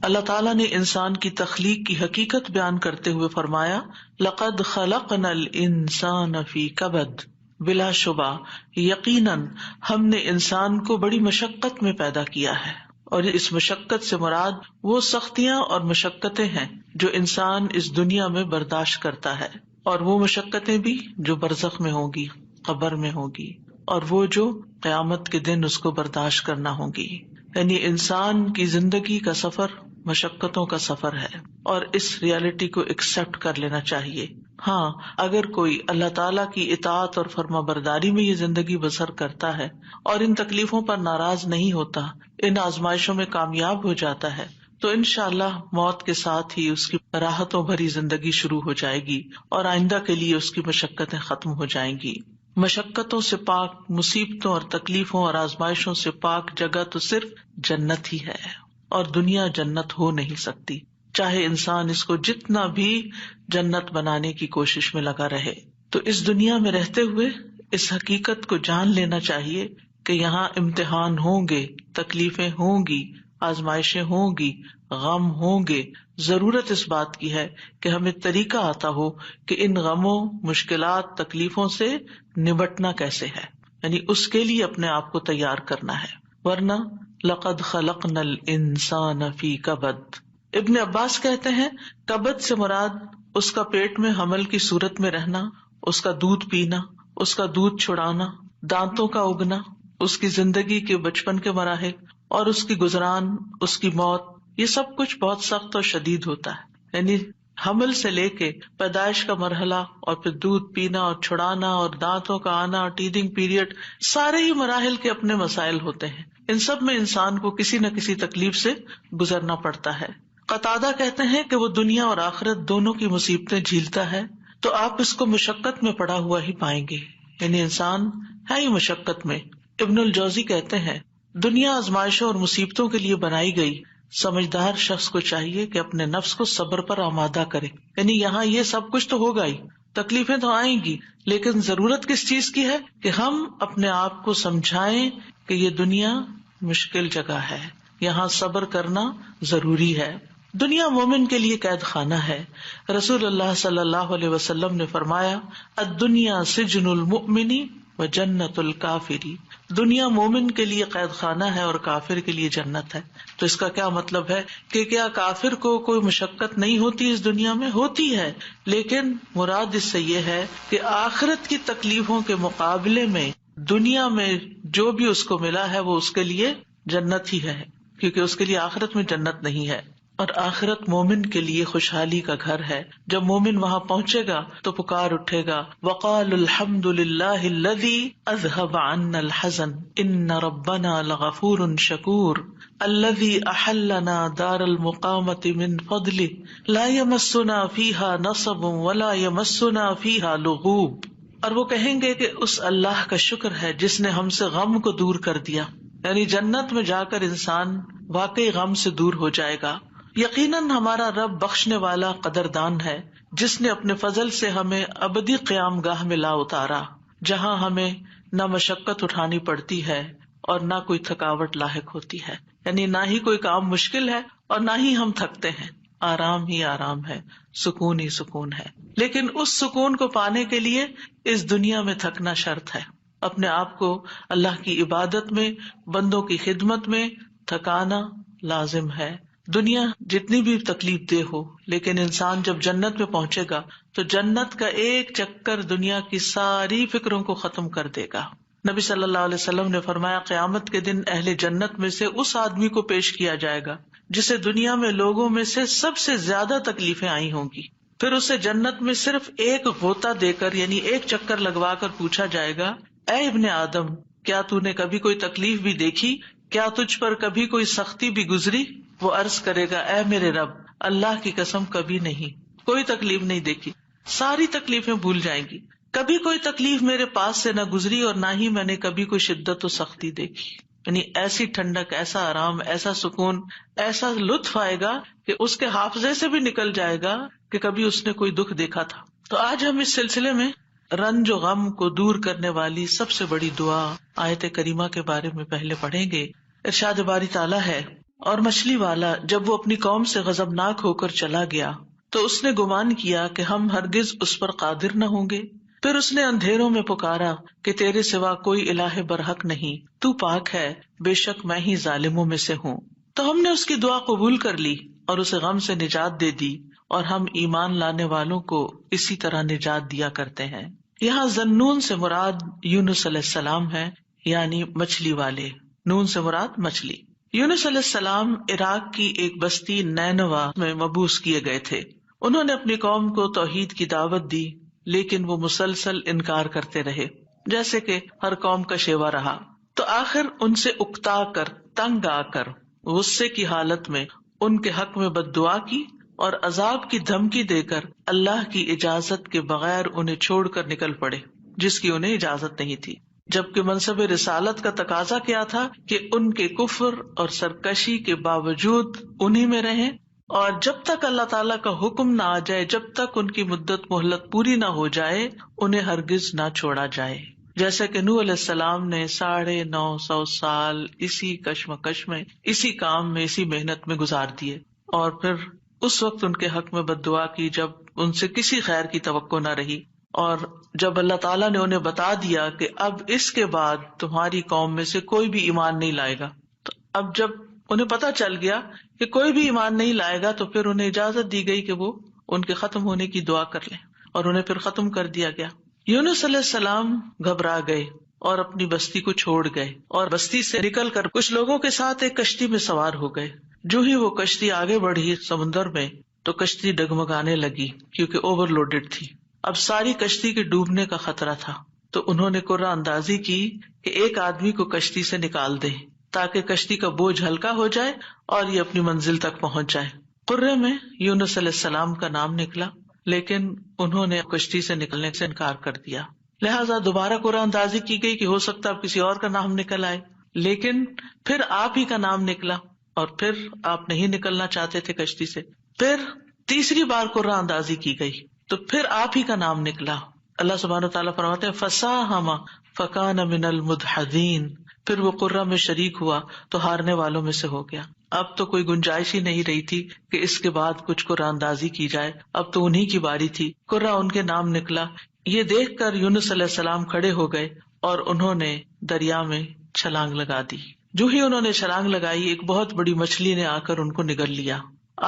اللہ تعالیٰ نے انسان کی تخلیق کی حقیقت بیان کرتے ہوئے فرمایا لقد خلقنا الانسان فی کبد، بلا شبہ یقیناً ہم نے انسان کو بڑی مشقت میں پیدا کیا ہے، اور اس مشقت سے مراد وہ سختیاں اور مشقتیں ہیں جو انسان اس دنیا میں برداشت کرتا ہے، اور وہ مشقتیں بھی جو برزخ میں ہوگی، قبر میں ہوگی، اور وہ جو قیامت کے دن اس کو برداشت کرنا ہوگی۔ یعنی انسان کی زندگی کا سفر مشقتوں کا سفر ہے، اور اس ریالٹی کو ایکسپٹ کر لینا چاہیے۔ ہاں، اگر کوئی اللہ تعالیٰ کی اطاعت اور فرما برداری میں یہ زندگی بسر کرتا ہے اور ان تکلیفوں پر ناراض نہیں ہوتا، ان آزمائشوں میں کامیاب ہو جاتا ہے، تو انشاءاللہ موت کے ساتھ ہی اس کی راحتوں بھری زندگی شروع ہو جائے گی اور آئندہ کے لیے اس کی مشقتیں ختم ہو جائیں گی۔ مشقتوں سے پاک، مصیبتوں اور تکلیفوں اور آزمائشوں سے پاک جگہ تو صرف جنت ہی ہے، اور دنیا جنت ہو نہیں سکتی، چاہے انسان اس کو جتنا بھی جنت بنانے کی کوشش میں لگا رہے۔ تو اس دنیا میں رہتے ہوئے اس حقیقت کو جان لینا چاہیے کہ یہاں امتحان ہوں گے، تکلیفیں ہوں گی، آزمائشیں ہوں گی، غم ہوں گے۔ ضرورت اس بات کی ہے کہ ہمیں طریقہ آتا ہو کہ ان غموں، مشکلات، تکلیفوں سے نبٹنا کیسے ہے، یعنی اس کے لیے اپنے آپ کو تیار کرنا ہے، ورنہ لقد خلقنا الانسان فی کبد۔ ابن عباس کہتے ہیں کبد سے مراد اس کا پیٹ میں حمل کی صورت میں رہنا، اس کا دودھ پینا، اس کا دودھ چھڑانا، دانتوں کا اگنا، اس کی زندگی کے بچپن کے مراحل اور اس کی گزران، اس کی موت، یہ سب کچھ بہت سخت اور شدید ہوتا ہے۔ یعنی حمل سے لے کے پیدائش کا مرحلہ اور پھر دودھ پینا اور چھڑانا اور دانتوں کا آنا اور ٹیتھنگ پیریڈ، سارے ہی مراحل کے اپنے مسائل ہوتے ہیں۔ ان سب میں انسان کو کسی نہ کسی تکلیف سے گزرنا پڑتا ہے۔ قتادہ کہتے ہیں کہ وہ دنیا اور آخرت دونوں کی مصیبتیں جھیلتا ہے تو آپ اس کو مشقت میں پڑا ہوا ہی پائیں گے، یعنی انسان ہے ہی مشقت میں۔ ابن الجوزی کہتے ہیں دنیا آزمائشوں اور مصیبتوں کے لیے بنائی گئی، سمجھدار شخص کو چاہیے کہ اپنے نفس کو صبر پر آمادہ کرے۔ یعنی یہاں یہ سب کچھ تو ہوگا ہی، تکلیفیں تو آئیں گی، لیکن ضرورت کس چیز کی ہے کہ ہم اپنے آپ کو سمجھائیں کہ یہ دنیا مشکل جگہ ہے، یہاں صبر کرنا ضروری ہے۔ دنیا مومن کے لیے قید خانہ ہے۔ رسول اللہ صلی اللہ علیہ وسلم نے فرمایا الدنیا سجن المؤمن و جنت الکافری، دنیا مومن کے لیے قید خانہ ہے اور کافر کے لیے جنت ہے۔ تو اس کا کیا مطلب ہے کہ کیا کافر کو کوئی مشقت نہیں ہوتی اس دنیا میں؟ ہوتی ہے، لیکن مراد اس سے یہ ہے کہ آخرت کی تکلیفوں کے مقابلے میں دنیا میں جو بھی اس کو ملا ہے وہ اس کے لیے جنت ہی ہے، کیونکہ اس کے لیے آخرت میں جنت نہیں ہے۔ اور آخرت مومن کے لیے خوشحالی کا گھر ہے۔ جب مومن وہاں پہنچے گا تو پکار اٹھے گا وقال الحمد للہ الذی اذهب عنا الحزن ان ربنا لغفور شکور الذی احلنا دار المقامة من فضله لا يمسنا فيها نصب ولا يمسنا فيها لغوب۔ اور وہ کہیں گے کہ اس اللہ کا شکر ہے جس نے ہم سے غم کو دور کر دیا، یعنی جنت میں جا کر انسان واقعی غم سے دور ہو جائے گا۔ یقیناً ہمارا رب بخشنے والا قدردان ہے جس نے اپنے فضل سے ہمیں ابدی قیام گاہ میں لا اتارا، جہاں ہمیں نہ مشقت اٹھانی پڑتی ہے اور نہ کوئی تھکاوٹ لاحق ہوتی ہے، یعنی نہ ہی کوئی کام مشکل ہے اور نہ ہی ہم تھکتے ہیں، آرام ہی آرام ہے، سکون ہی سکون ہے۔ لیکن اس سکون کو پانے کے لیے اس دنیا میں تھکنا شرط ہے، اپنے آپ کو اللہ کی عبادت میں، بندوں کی خدمت میں تھکانا لازم ہے۔ دنیا جتنی بھی تکلیف دہ ہو، لیکن انسان جب جنت میں پہنچے گا تو جنت کا ایک چکر دنیا کی ساری فکروں کو ختم کر دے گا۔ نبی صلی اللہ علیہ وسلم نے فرمایا قیامت کے دن اہل جنت میں سے اس آدمی کو پیش کیا جائے گا جسے دنیا میں لوگوں میں سے سب سے زیادہ تکلیفیں آئی ہوں گی، پھر اسے جنت میں صرف ایک غوطہ دے کر، یعنی ایک چکر لگوا کر پوچھا جائے گا اے ابن آدم، کیا تو نے کبھی کوئی تکلیف بھی دیکھی؟ کیا تجھ پر کبھی کوئی سختی بھی گزری؟ وہ عرض کرے گا اے میرے رب، اللہ کی قسم کبھی نہیں، کوئی تکلیف نہیں دیکھی، ساری تکلیفیں بھول جائیں گی، کبھی کوئی تکلیف میرے پاس سے نہ گزری اور نہ ہی میں نے کبھی کوئی شدت و سختی دیکھی۔ یعنی ایسی ٹھنڈک، ایسا آرام، ایسا سکون، ایسا لطف آئے گا کہ اس کے حافظے سے بھی نکل جائے گا کہ کبھی اس نے کوئی دکھ دیکھا تھا۔ تو آج ہم اس سلسلے میں رنج و غم کو دور کرنے والی سب سے بڑی دعا آیت کریمہ کے بارے میں پہلے پڑھیں گے۔ ارشاد باری تعالیٰ ہے اور مچھلی والا جب وہ اپنی قوم سے غضبناک ہو کر چلا گیا تو اس نے گمان کیا کہ ہم ہرگز اس پر قادر نہ ہوں گے. پھر اس نے اندھیروں میں پکارا کہ تیرے سوا کوئی الہ برحق نہیں، تو پاک ہے، بے شک میں ہی ظالموں میں سے ہوں. تو ہم نے اس کی دعا قبول کر لی اور اسے غم سے نجات دے دی، اور ہم ایمان لانے والوں کو اسی طرح نجات دیا کرتے ہیں. یہاں ذنون سے مراد یونس علیہ السلام ہے، یعنی مچھلی والے. نون سے مراد مچھلی. یونس علیہ السلام عراق کی ایک بستی نینوا میں مبعوث کیے گئے تھے. انہوں نے اپنی قوم کو توحید کی دعوت دی، لیکن وہ مسلسل انکار کرتے رہے، جیسے کہ ہر قوم کا شیوا رہا. تو آخر ان سے اکتا کر، تنگ آ کر، غصے کی حالت میں ان کے حق میں بد دعا کی اور عذاب کی دھمکی دے کر اللہ کی اجازت کے بغیر انہیں چھوڑ کر نکل پڑے، جس کی انہیں اجازت نہیں تھی. جبکہ منصب رسالت کا تقاضا کیا تھا کہ ان کے کفر اور سرکشی کے باوجود انہی میں رہیں، اور جب تک اللہ تعالیٰ کا حکم نہ آ جائے، جب تک ان کی مدت مہلت پوری نہ ہو جائے، انہیں ہرگز نہ چھوڑا جائے. جیسے کہ نوح علیہ السلام نے 950 سال اسی کشمکش میں، اسی کام میں، اسی محنت میں گزار دیے، اور پھر اس وقت ان کے حق میں بد دعا کی جب ان سے کسی خیر کی توقع نہ رہی. اور جب اللہ تعالیٰ نے انہیں بتا دیا کہ اب اس کے بعد تمہاری قوم میں سے کوئی بھی ایمان نہیں لائے گا، تو اب جب انہیں پتا چل گیا کہ کوئی بھی ایمان نہیں لائے گا، تو پھر انہیں اجازت دی گئی کہ وہ ان کے ختم ہونے کی دعا کر لیں، اور انہیں پھر ختم کر دیا گیا. یونس علیہ السلام گھبرا گئے اور اپنی بستی کو چھوڑ گئے، اور بستی سے نکل کر کچھ لوگوں کے ساتھ ایک کشتی میں سوار ہو گئے. جو ہی وہ کشتی آگے بڑھی سمندر میں، تو کشتی ڈگمگانے لگی کیونکہ اوور لوڈڈ تھی. اب ساری کشتی کے ڈوبنے کا خطرہ تھا، تو انہوں نے قرہ اندازی کی کہ ایک آدمی کو کشتی سے نکال دیں تاکہ کشتی کا بوجھ ہلکا ہو جائے اور یہ اپنی منزل تک پہنچ جائے. قرے میں یونس علیہ السلام کا نام نکلا، لیکن انہوں نے کشتی سے نکلنے سے انکار کر دیا. لہٰذا دوبارہ قرہ اندازی کی گئی کہ ہو سکتا ہے اب کسی اور کا نام نکل آئے، لیکن پھر آپ ہی کا نام نکلا، اور پھر آپ نہیں نکلنا چاہتے تھے کشتی سے. پھر تیسری بار قرہ اندازی کی گئی تو پھر آپ ہی کا نام نکلا. اللہ سبحانہ وتعالیٰ فرماتے ہیں فَسَاهَمَ فَكَانَ مِنَ الْمُدْحَضِينَ، پھر وہ قرہ میں شریک ہوا تو ہارنے والوں میں سے ہو گیا. اب تو کوئی گنجائش ہی نہیں رہی تھی کہ اس کے بعد کچھ قرہ اندازی کی جائے، اب تو انہی کی باری تھی. قرہ ان کے نام نکلا. یہ دیکھ کر یونس علیہ السلام کھڑے ہو گئے اور انہوں نے دریا میں چھلانگ لگا دی. جو ہی انہوں نے چھلانگ لگائی، ایک بہت بڑی مچھلی نے آ کر ان کو نگل لیا.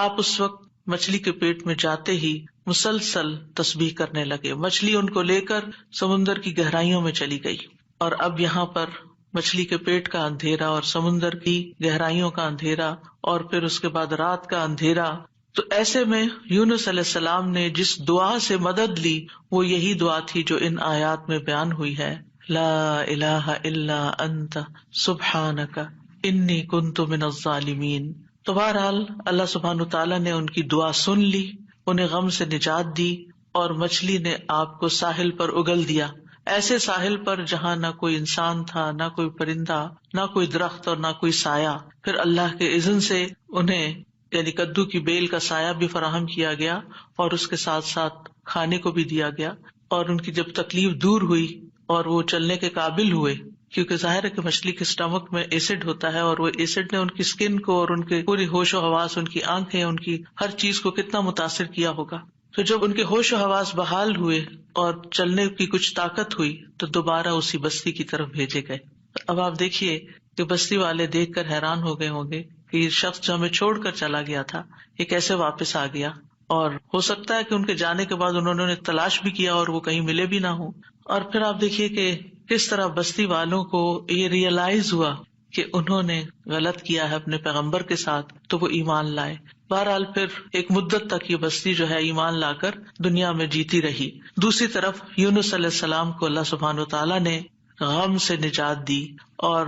آپ اس وقت مچھلی کے پیٹ میں جاتے ہی مسلسل تسبیح کرنے لگے. مچھلی ان کو لے کر سمندر کی گہرائیوں میں چلی گئی، اور اب یہاں پر مچھلی کے پیٹ کا اندھیرا اور سمندر کی گہرائیوں کا اندھیرا اور پھر اس کے بعد رات کا اندھیرا. تو ایسے میں یونس علیہ السلام نے جس دعا سے مدد لی وہ یہی دعا تھی جو ان آیات میں بیان ہوئی ہے، لا الہ الا انت سبحانک انی کنت من الظالمین. تو بہرحال اللہ سبحانہ تعالیٰ نے ان کی دعا سن لی، انہیں غم سے نجات دی، اور مچھلی نے آپ کو ساحل پر اگل دیا، ایسے ساحل پر جہاں نہ کوئی انسان تھا، نہ کوئی پرندہ، نہ کوئی درخت اور نہ کوئی سایہ. پھر اللہ کے اذن سے انہیں یعنی کدو کی بیل کا سایہ بھی فراہم کیا گیا اور اس کے ساتھ ساتھ کھانے کو بھی دیا گیا. اور ان کی جب تکلیف دور ہوئی اور وہ چلنے کے قابل ہوئے، کیونکہ ظاہر ہے کہ مچھلی کے اسٹمک میں ایسڈ ہوتا ہے، اور وہ ایسڈ نے ان کی اسکن کو اور ان کے پوری ہوش و حواس، ان کی آنکھیں، ان کی ہر چیز کو کتنا متاثر کیا ہوگا. تو جب ان کے ہوش و حواس بحال ہوئے اور چلنے کی کچھ طاقت ہوئی تو دوبارہ اسی بستی کی طرف بھیجے گئے. اب آپ دیکھیے کہ بستی والے دیکھ کر حیران ہو گئے ہوں گے کہ یہ شخص جو ہمیں چھوڑ کر چلا گیا تھا یہ کیسے واپس آ گیا، اور ہو سکتا ہے کہ ان کے جانے کے بعد انہوں نے تلاش بھی کیا اور وہ کہیں ملے بھی نہ ہوں. اور پھر آپ دیکھیے کہ کس طرح بستی والوں کو یہ ریئلائز ہوا کہ انہوں نے غلط کیا ہے اپنے پیغمبر کے ساتھ، تو وہ ایمان لائے. بہرحال پھر ایک مدت تک یہ بستی جو ہے ایمان لا کر دنیا میں جیتی رہی. دوسری طرف یونس علیہ السلام کو اللہ سبحانہ وتعالیٰ نے غم سے نجات دی، اور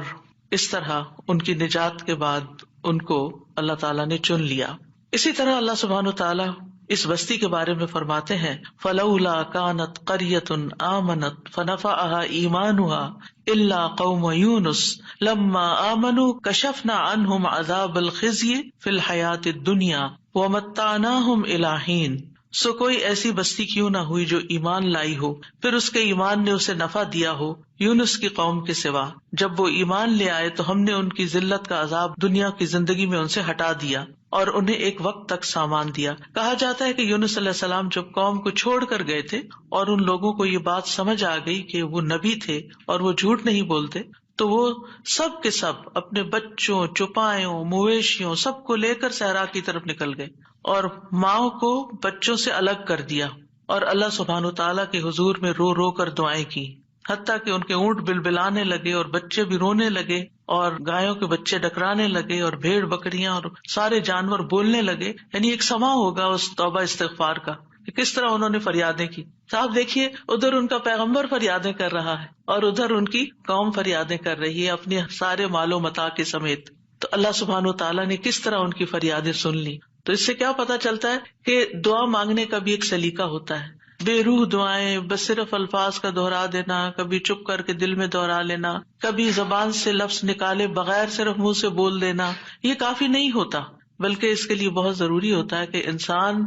اس طرح ان کی نجات کے بعد ان کو اللہ تعالیٰ نے چن لیا. اسی طرح اللہ سبحانہ وتعالیٰ اس بستی کے بارے میں فرماتے ہیں فَلَوْلَا كَانَتْ قَرْيَةٌ آمَنَتْ فَنَفَعَهَا إِيمَانُهَا إِلَّا قَوْمَ يُونُسَ لَمَّا آمَنُوا كَشَفْنَا عَنْهُمْ عَذَابَ الْخِزْيِ فِي الْحَيَاةِ الدُّنْيَا وَمَتَّعْنَاهُمْ إِلَىٰ حِينٍ سو کوئی ایسی بستی کیوں نہ ہوئی جو ایمان لائی ہو، پھر اس کے ایمان نے اسے نفع دیا ہو یونس کی قوم کے سوا۔ جب وہ ایمان لے آئے تو ہم نے ان کی ذلت کا عذاب دنیا کی زندگی میں ان سے ہٹا دیا اور انہیں ایک وقت تک سامان دیا۔ کہا جاتا ہے کہ یونس علیہ السلام جب قوم کو چھوڑ کر گئے تھے اور ان لوگوں کو یہ بات سمجھ آ گئی کہ وہ نبی تھے اور وہ جھوٹ نہیں بولتے، تو وہ سب کے سب اپنے بچوں، چوپایوں، مویشیوں سب کو لے کر صحرا کی طرف نکل گئے اور ماؤں کو بچوں سے الگ کر دیا، اور اللہ سبحانہ تعالیٰ کے حضور میں رو رو کر دعائیں کی، حتیٰ کہ ان کے اونٹ بلبلانے لگے اور بچے بھی رونے لگے اور گایوں کے بچے ڈکرانے لگے اور بھیڑ بکریاں اور سارے جانور بولنے لگے۔ یعنی ایک سما ہوگا اس توبہ استغفار کا کہ کس طرح انہوں نے فریادیں کی۔ صاحب دیکھیے، ادھر ان کا پیغمبر فریادیں کر رہا ہے اور ادھر ان کی قوم فریادیں کر رہی ہے اپنے سارے مال و متاع کے سمیت۔ تو اللہ سبحانہ تعالیٰ نے کس طرح ان کی فریادیں سن لی۔ تو اس سے کیا پتا چلتا ہے کہ دعا مانگنے کا بھی ایک سلیقہ ہوتا ہے۔ بے روح دعائیں، بس صرف الفاظ کا دہرا دینا، کبھی چپ کر کے دل میں دہرا لینا، کبھی زبان سے لفظ نکالے بغیر صرف منہ سے بول دینا، یہ کافی نہیں ہوتا، بلکہ اس کے لیے بہت ضروری ہوتا ہے کہ انسان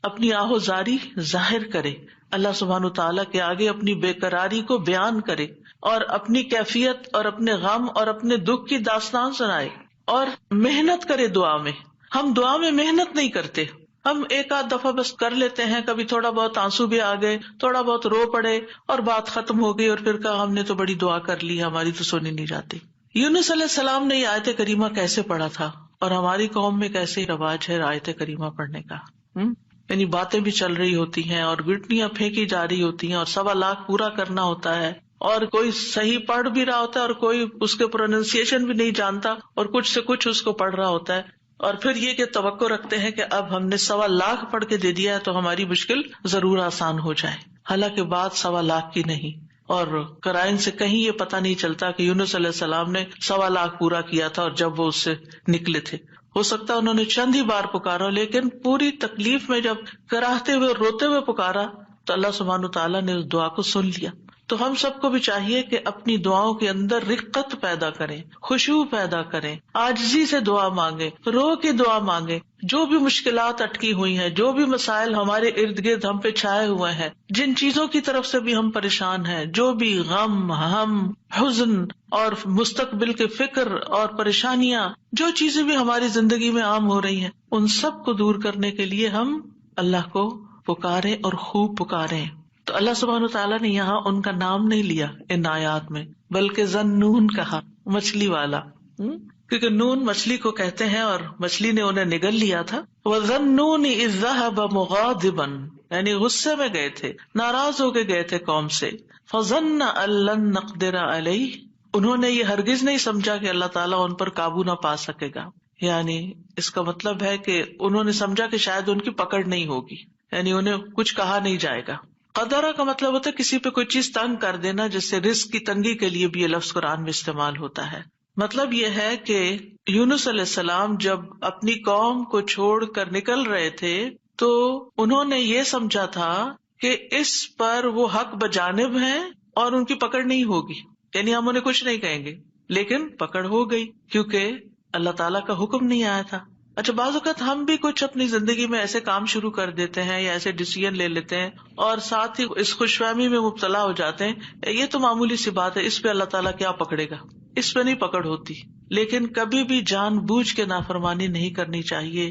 اپنی آہ و زاری ظاہر کرے، اللہ سبحانہ تعالیٰ کے آگے اپنی بے قراری کو بیان کرے اور اپنی کیفیت اور اپنے غم اور اپنے دکھ کی داستان سنائے اور محنت کرے دعا میں۔ ہم دعا میں محنت نہیں کرتے، ہم ایک آدھ دفعہ بس کر لیتے ہیں، کبھی تھوڑا بہت آنسو بھی آ گئے، تھوڑا بہت رو پڑے اور بات ختم ہو گئی اور پھر کہا ہم نے تو بڑی دعا کر لی، ہماری تو سنی نہیں جاتی۔ یونس علیہ السلام نے یہ آیت کریمہ کیسے پڑھا تھا اور ہماری قوم میں کیسے رواج ہے آیت کریمہ پڑھنے کا؟ یعنی باتیں بھی چل رہی ہوتی ہیں اور گٹنیاں پھینکی جا رہی ہوتی ہیں اور 1.25 لاکھ پورا کرنا ہوتا ہے اور کوئی صحیح پڑھ بھی رہا ہوتا ہے اور کوئی اس کے پروننسیشن بھی نہیں جانتا اور کچھ سے کچھ اس کو پڑھ رہا ہوتا ہے، اور پھر یہ کہ توقع رکھتے ہیں کہ اب ہم نے 1.25 لاکھ پڑھ کے دے دیا ہے تو ہماری مشکل ضرور آسان ہو جائے، حالانکہ بات 1.25 لاکھ کی نہیں۔ اور قرائن سے کہیں یہ پتہ نہیں چلتا کہ یونس علیہ السلام نے 1.25 لاکھ پورا کیا تھا اور جب وہ اس سے نکلے تھے، ہو سکتا انہوں نے چند ہی بار پکارا، لیکن پوری تکلیف میں جب کراہتے ہوئے روتے ہوئے پکارا تو اللہ سبحانہ تعالیٰ نے اس دعا کو سن لیا۔ تو ہم سب کو بھی چاہیے کہ اپنی دعاؤں کے اندر رقت پیدا کریں، خشوع پیدا کریں، عاجزی سے دعا مانگیں، رو کے دعا مانگیں۔ جو بھی مشکلات اٹکی ہوئی ہیں، جو بھی مسائل ہمارے ارد گرد ہم پہ چھائے ہوئے ہیں، جن چیزوں کی طرف سے بھی ہم پریشان ہیں، جو بھی غم، ہم، حزن اور مستقبل کے فکر اور پریشانیاں، جو چیزیں بھی ہماری زندگی میں عام ہو رہی ہیں، ان سب کو دور کرنے کے لیے ہم اللہ کو پکاریں اور خوب پکاریں۔ تو اللہ سبحانہ تعالیٰ نے یہاں ان کا نام نہیں لیا ان آیات میں، بلکہ ذنون کہا، مچھلی والا، کیونکہ نون مچھلی کو کہتے ہیں اور مچھلی نے انہیں نگل لیا تھا۔ وَذَنُّونِ إِذ ذَّهَبَ مُغَاضِبًا، یعنی غصے میں گئے تھے، ناراض ہو کے گئے تھے قوم سے۔ فَظَنَّ أَن لَّن نَّقْدِرَ عَلَيْهِ، انہوں نے یہ ہرگز نہیں سمجھا کہ اللہ تعالیٰ ان پر قابو نہ پا سکے گا، یعنی اس کا مطلب ہے کہ انہوں نے سمجھا کہ شاید ان کی پکڑ نہیں ہوگی، یعنی انہیں کچھ کہا نہیں جائے گا۔ قدرہ کا مطلب ہوتا ہے کسی پہ کوئی چیز تنگ کر دینا، جس سے رزق کی تنگی کے لیے بھی یہ لفظ قرآن میں استعمال ہوتا ہے۔ مطلب یہ ہے کہ یونس علیہ السلام جب اپنی قوم کو چھوڑ کر نکل رہے تھے تو انہوں نے یہ سمجھا تھا کہ اس پر وہ حق بجانب ہیں اور ان کی پکڑ نہیں ہوگی، یعنی ہم انہیں کچھ نہیں کہیں گے، لیکن پکڑ ہو گئی کیونکہ اللہ تعالیٰ کا حکم نہیں آیا تھا۔ اچھا، بعض اوقات ہم بھی کچھ اپنی زندگی میں ایسے کام شروع کر دیتے ہیں یا ایسے ڈیسیژن لے لیتے ہیں اور ساتھ ہی اس خوش فہمی میں مبتلا ہو جاتے ہیں، یہ تو معمولی سی بات ہے، اس پہ اللہ تعالیٰ کیا پکڑے گا، اس پہ نہیں پکڑ ہوتی۔ لیکن کبھی بھی جان بوجھ کے نافرمانی نہیں کرنی چاہیے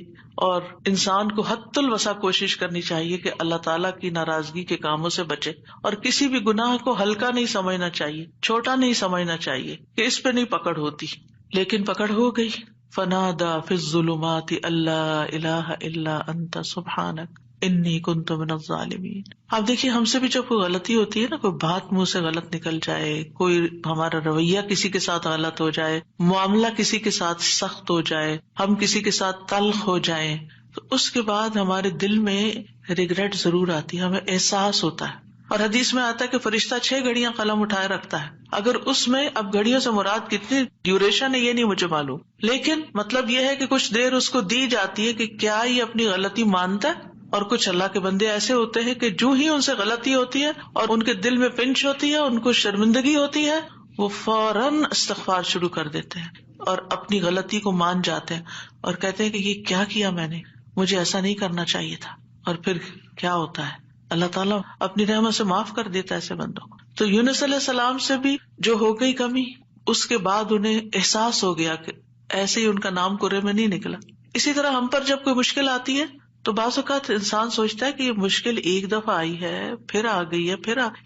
اور انسان کو حد الوسع کوشش کرنی چاہیے کہ اللہ تعالیٰ کی ناراضگی کے کاموں سے بچے، اور کسی بھی گناہ کو ہلکا نہیں سمجھنا چاہیے، چھوٹا نہیں سمجھنا چاہیے کہ اس پہ نہیں پکڑ ہوتی، لیکن پکڑ ہو گئی۔ فنادا فی الظلمات اللہ الہ الا انت سبحانک انی کنت من الظالمین۔ آپ دیکھیے ہم سے بھی جب کوئی غلطی ہوتی ہے نا، کوئی بات منہ سے غلط نکل جائے، کوئی ہمارا رویہ کسی کے ساتھ غلط ہو جائے، معاملہ کسی کے ساتھ سخت ہو جائے، ہم کسی کے ساتھ تلخ ہو جائیں، تو اس کے بعد ہمارے دل میں ریگریٹ ضرور آتی ہے، ہمیں احساس ہوتا ہے۔ اور حدیث میں آتا ہے کہ فرشتہ 6 گھڑیاں قلم اٹھائے رکھتا ہے، اگر اس میں اب گھڑیوں سے مراد کتنی ڈیوریشن ہے یہ نہیں مجھے معلوم، لیکن مطلب یہ ہے کہ کچھ دیر اس کو دی جاتی ہے کہ کیا یہ اپنی غلطی مانتا ہے۔ اور کچھ اللہ کے بندے ایسے ہوتے ہیں کہ جو ہی ان سے غلطی ہوتی ہے اور ان کے دل میں پنچ ہوتی ہے، ان کو شرمندگی ہوتی ہے، وہ فوراً استغفار شروع کر دیتے ہیں اور اپنی غلطی کو مان جاتے ہیں اور کہتے ہیں کہ یہ کیا کیا میں نے، مجھے ایسا نہیں کرنا چاہیے تھا۔ اور پھر کیا ہوتا ہے, اللہ تعالیٰ اپنی رحمت سے معاف کر دیتا ہے ایسے بندوں کو. تو یونس علیہ السلام سے بھی جو ہو گئی کمی, اس کے بعد انہیں احساس ہو گیا کہ ایسے ہی ان کا نام کرے میں نہیں نکلا. اسی طرح ہم پر جب کوئی مشکل آتی ہے تو بعض اوقات انسان سوچتا ہے کہ یہ مشکل ایک دفعہ آئی ہے, پھر آ گئی ہے,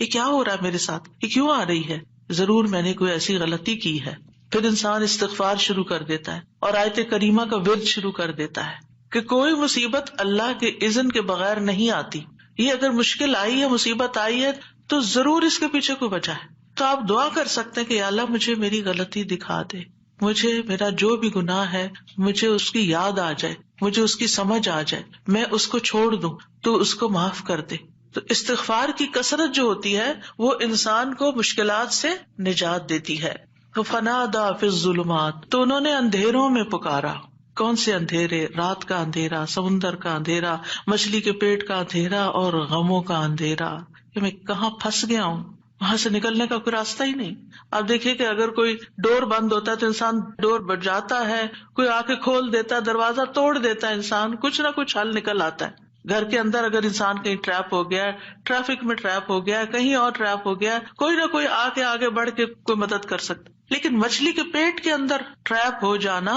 یہ کیا ہو رہا ہے میرے ساتھ, یہ کیوں آ رہی ہے, ضرور میں نے کوئی ایسی غلطی کی ہے. پھر انسان استغفار شروع کر دیتا ہے اور آیت کریمہ کا ورد شروع کر دیتا ہے کہ کوئی مصیبت اللہ کے اذن کے بغیر نہیں آتی. یہ اگر مشکل آئی ہے, مصیبت آئی ہے, تو ضرور اس کے پیچھے کوئی وجہ ہے. تو آپ دعا کر سکتے ہیں کہ یا اللہ مجھے میری غلطی دکھا دے, مجھے میرا جو بھی گناہ ہے مجھے اس کی یاد آ جائے, مجھے اس کی سمجھ آ جائے, میں اس کو چھوڑ دوں, تو اس کو معاف کر دے. تو استغفار کی کثرت جو ہوتی ہے وہ انسان کو مشکلات سے نجات دیتی ہے. فنادى في الظلمات, تو انہوں نے اندھیروں میں پکارا. کون سے اندھیرے؟ رات کا اندھیرا, سمندر کا اندھیرا, مچھلی کے پیٹ کا اندھیرا اور غموں کا اندھیرا, کہ میں کہاں پھنس گیا ہوں, وہاں سے نکلنے کا کوئی راستہ ہی نہیں. آپ دیکھیے کہ اگر کوئی ڈور بند ہوتا ہے تو انسان ڈور بجاتا ہے, کوئی آ کے کھول دیتا ہے, دروازہ توڑ دیتا ہے, انسان کچھ نہ کچھ حل نکل آتا ہے. گھر کے اندر اگر انسان کہیں ٹریپ ہو گیا, ٹریفک میں ٹریپ ہو گیا, کہیں اور ٹریپ ہو گیا, کوئی نہ کوئی آ کے آگے بڑھ کے کوئی مدد کر سکتا. لیکن مچھلی کے پیٹ کے اندر ٹریپ ہو جانا,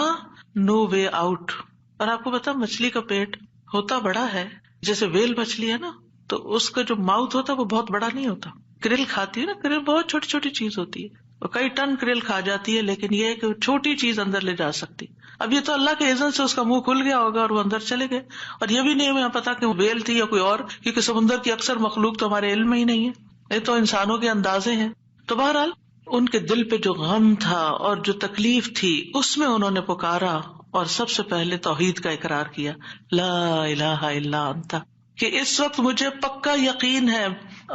نو وے آؤٹ. اور آپ کو پتا مچھلی کا پیٹ ہوتا بڑا ہے, جیسے ویل مچھلی ہے نا, تو اس کا جو ماؤتھ ہوتا ہے وہ بہت بڑا نہیں ہوتا. کرل کھاتی ہے نا, کرل بہت چھوٹی چھوٹی چیز ہوتی ہے, اور کئی ٹن کرل کھا جاتی ہے, لیکن یہ ہے کہ چھوٹی چیز اندر لے جا سکتی. اب یہ تو اللہ کے اذن سے اس کا منہ کھل گیا ہوگا اور وہ اندر چلے گئے, اور یہ بھی نہیں ہمیں پتا کہ وہ ویل تھی یا کوئی اور, کیونکہ سمندر کی اکثر مخلوق تو ہمارے علم میں ہی نہیں ہے, یہ تو انسانوں کے اندازے ہیں. تو بہرحال ان کے دل پہ جو غم تھا اور جو تکلیف تھی اس میں انہوں نے پکارا, اور سب سے پہلے توحید کا اقرار کیا, لا الہ الا انت, کہ اس وقت مجھے پکا یقین ہے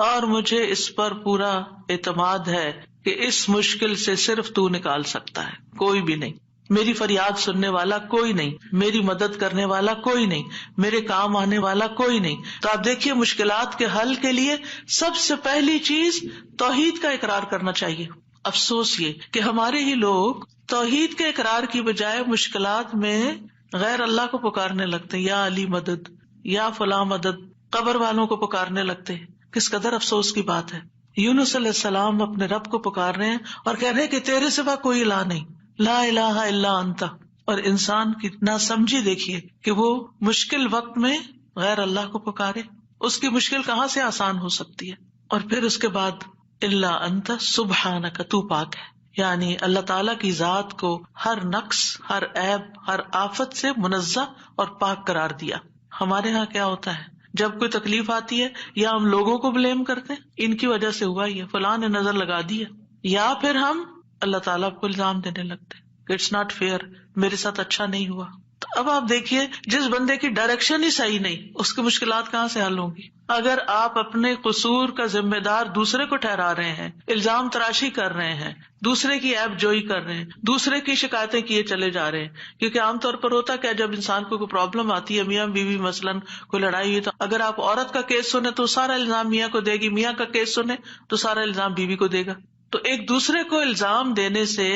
اور مجھے اس پر پورا اعتماد ہے کہ اس مشکل سے صرف تو نکال سکتا ہے, کوئی بھی نہیں. میری فریاد سننے والا کوئی نہیں, میری مدد کرنے والا کوئی نہیں, میرے کام آنے والا کوئی نہیں. تو آپ دیکھیے مشکلات کے حل کے لیے سب سے پہلی چیز توحید کا اقرار کرنا چاہیے. افسوس یہ کہ ہمارے ہی لوگ توحید کے اقرار کی بجائے مشکلات میں غیر اللہ کو پکارنے لگتے ہیں, یا علی مدد, یا فلاں مدد, قبر والوں کو پکارنے لگتے ہیں. کس قدر افسوس کی بات ہے. یونس علیہ السلام اپنے رب کو پکار رہے ہیں اور کہہ رہے ہیں کہ تیرے سوا کوئی الہ نہیں, لا الہ الا انت. اور انسان کی ناسمجھی دیکھیے کہ وہ مشکل وقت میں غیر اللہ کو پکارے, اس کی مشکل کہاں سے آسان ہو سکتی ہے. اور پھر اس کے بعد الا انت سبحانک, تو پاک ہے, یعنی اللہ تعالیٰ کی ذات کو ہر نقص, ہر عیب, ہر آفت سے منزہ اور پاک قرار دیا. ہمارے ہاں کیا ہوتا ہے, جب کوئی تکلیف آتی ہے یا ہم لوگوں کو بلیم کرتے ہیں, ان کی وجہ سے ہوا یہ, فلاں نے نظر لگا دی ہے, یا پھر ہم اللہ تعالیٰ کو الزام دینے لگتے کہ اٹس ناٹ فیئر, میرے ساتھ اچھا نہیں ہوا. تو اب آپ دیکھیے جس بندے کی ڈائریکشن ہی صحیح نہیں, اس کی مشکلات کہاں سے حل ہوں گی. اگر آپ اپنے قصور کا ذمہ دار دوسرے کو ٹھہرا رہے ہیں, الزام تراشی کر رہے ہیں, دوسرے کی عیب جوئی کر رہے ہیں, دوسرے کی شکایتیں کیے چلے جا رہے ہیں, کیونکہ عام طور پر ہوتا کیا, جب انسان کو کوئی پرابلم آتی ہے, میاں بیوی مثلاً کوئی لڑائی ہوئی, تو اگر آپ عورت کا کیس سنیں تو سارا الزام میاں کو دے گی, میاں کا کیس سنیں تو سارا الزام بیوی کو دے گا. تو ایک دوسرے کو الزام دینے سے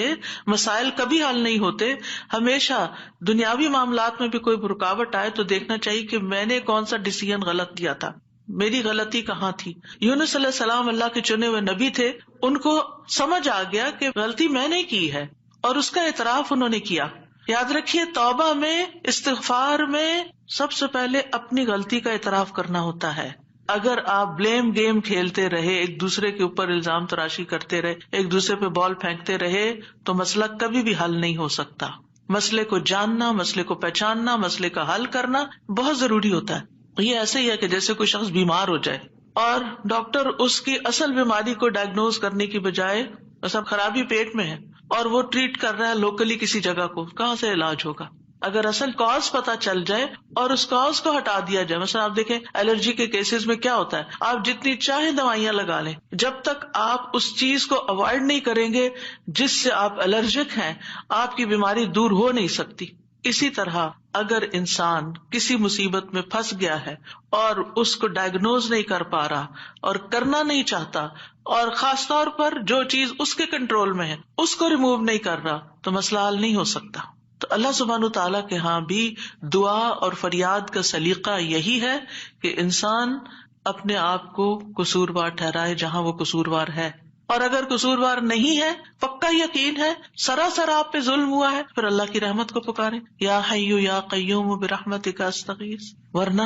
مسائل کبھی حل نہیں ہوتے. ہمیشہ دنیاوی معاملات میں بھی کوئی رکاوٹ آئے تو دیکھنا چاہیے کہ میں نے کون سا ڈیسیژن غلط لیا تھا, میری غلطی کہاں تھی. یونس علیہ السلام اللہ کے چنے ہوئے نبی تھے, ان کو سمجھ آ گیا کہ غلطی میں نے کی ہے, اور اس کا اعتراف انہوں نے کیا. یاد رکھیے توبہ میں, استغفار میں سب سے پہلے اپنی غلطی کا اعتراف کرنا ہوتا ہے. اگر آپ بلیم گیم کھیلتے رہے, ایک دوسرے کے اوپر الزام تراشی کرتے رہے, ایک دوسرے پہ بال پھینکتے رہے, تو مسئلہ کبھی بھی حل نہیں ہو سکتا. مسئلے کو جاننا, مسئلے کو پہچاننا, مسئلے کا حل کرنا بہت ضروری ہوتا ہے. یہ ایسے ہی ہے کہ جیسے کوئی شخص بیمار ہو جائے اور ڈاکٹر اس کی اصل بیماری کو ڈائگنوز کرنے کی بجائے, سب خرابی پیٹ میں ہے اور وہ ٹریٹ کر رہا ہے لوکلی کسی جگہ کو, کہاں سے علاج ہوگا؟ اگر اصل کاز پتا چل جائے اور اس کاز کو ہٹا دیا جائے. مثلا آپ دیکھیں الرجی کے کیسز میں کیا ہوتا ہے, آپ جتنی چاہیں دوائیاں لگا لیں, جب تک آپ اس چیز کو اوائڈ نہیں کریں گے جس سے آپ الرجک ہیں, آپ کی بیماری دور ہو نہیں سکتی. اسی طرح اگر انسان کسی مصیبت میں پھنس گیا ہے اور اس کو ڈائگنوز نہیں کر پا رہا اور کرنا نہیں چاہتا, اور خاص طور پر جو چیز اس کے کنٹرول میں ہے اس کو ریموو نہیں کر رہا, تو مسئلہ حل نہیں ہو سکتا. تو اللہ سبحانہ تعالیٰ کے ہاں بھی دعا اور فریاد کا سلیقہ یہی ہے کہ انسان اپنے آپ کو قصوروار ٹھہرائے جہاں وہ قصوروار ہے، اور اگر قصوروار نہیں ہے، پکا یقین ہے سراسر آپ پہ ظلم ہوا ہے، پھر اللہ کی رحمت کو پکارے، یا حی یا قیوم برحمتک استغیث، ورنہ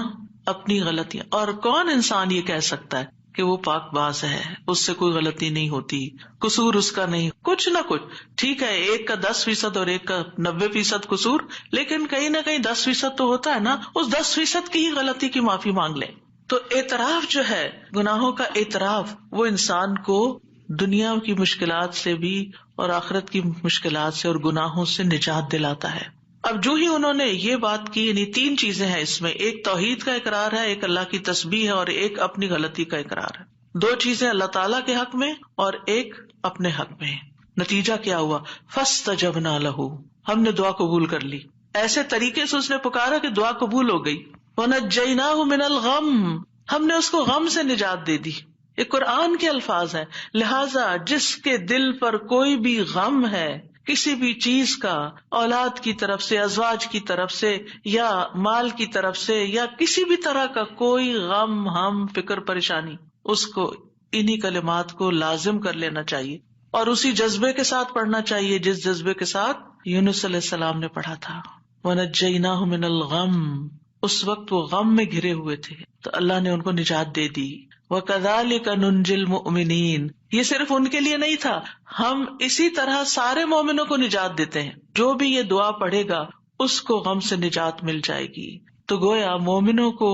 اپنی غلطیاں، اور کون انسان یہ کہہ سکتا ہے کہ وہ پاک باز ہے، اس سے کوئی غلطی نہیں ہوتی، قصور اس کا نہیں، کچھ نہ کچھ، ٹھیک ہے ایک کا 10% اور ایک کا 90% قصور، لیکن کہیں نہ کہیں 10% تو ہوتا ہے نا، اس 10% کی ہی غلطی کی معافی مانگ لیں۔ تو اعتراف جو ہے، گناہوں کا اعتراف، وہ انسان کو دنیا کی مشکلات سے بھی اور آخرت کی مشکلات سے اور گناہوں سے نجات دلاتا ہے۔ اب جو ہی انہوں نے یہ بات کی، یعنی 3 چیزیں ہیں اس میں، ایک توحید کا اقرار ہے، ایک اللہ کی تسبیح ہے، اور ایک اپنی غلطی کا اقرار ہے۔ 2 چیزیں اللہ تعالیٰ کے حق میں اور ایک اپنے حق میں۔ نتیجہ کیا ہوا؟ فاستجبنا لہ، ہم نے دعا قبول کر لی، ایسے طریقے سے اس نے پکارا کہ دعا قبول ہو گئی۔ ونجیناہ من الغم، ہم نے اس کو غم سے نجات دے دی۔ یہ قرآن کے الفاظ ہیں، لہذا جس کے دل پر کوئی بھی غم ہے، کسی بھی چیز کا، اولاد کی طرف سے، ازواج کی طرف سے، یا مال کی طرف سے، یا کسی بھی طرح کا کوئی غم، ہم، فکر، پریشانی، اس کو انہی کلمات کو لازم کر لینا چاہیے اور اسی جذبے کے ساتھ پڑھنا چاہیے جس جذبے کے ساتھ یونس علیہ السلام نے پڑھا تھا، وَنَجَّيْنَاهُ مِنَ الْغَمِّ، اس وقت وہ غم میں گھرے ہوئے تھے تو اللہ نے ان کو نجات دے دی۔ وَكَذَلِكَ نُنْجِي الْمُؤْمِنِينَ، یہ صرف ان کے لیے نہیں تھا، ہم اسی طرح سارے مومنوں کو نجات دیتے ہیں، جو بھی یہ دعا پڑھے گا اس کو غم سے نجات مل جائے گی۔ تو گویا مومنوں کو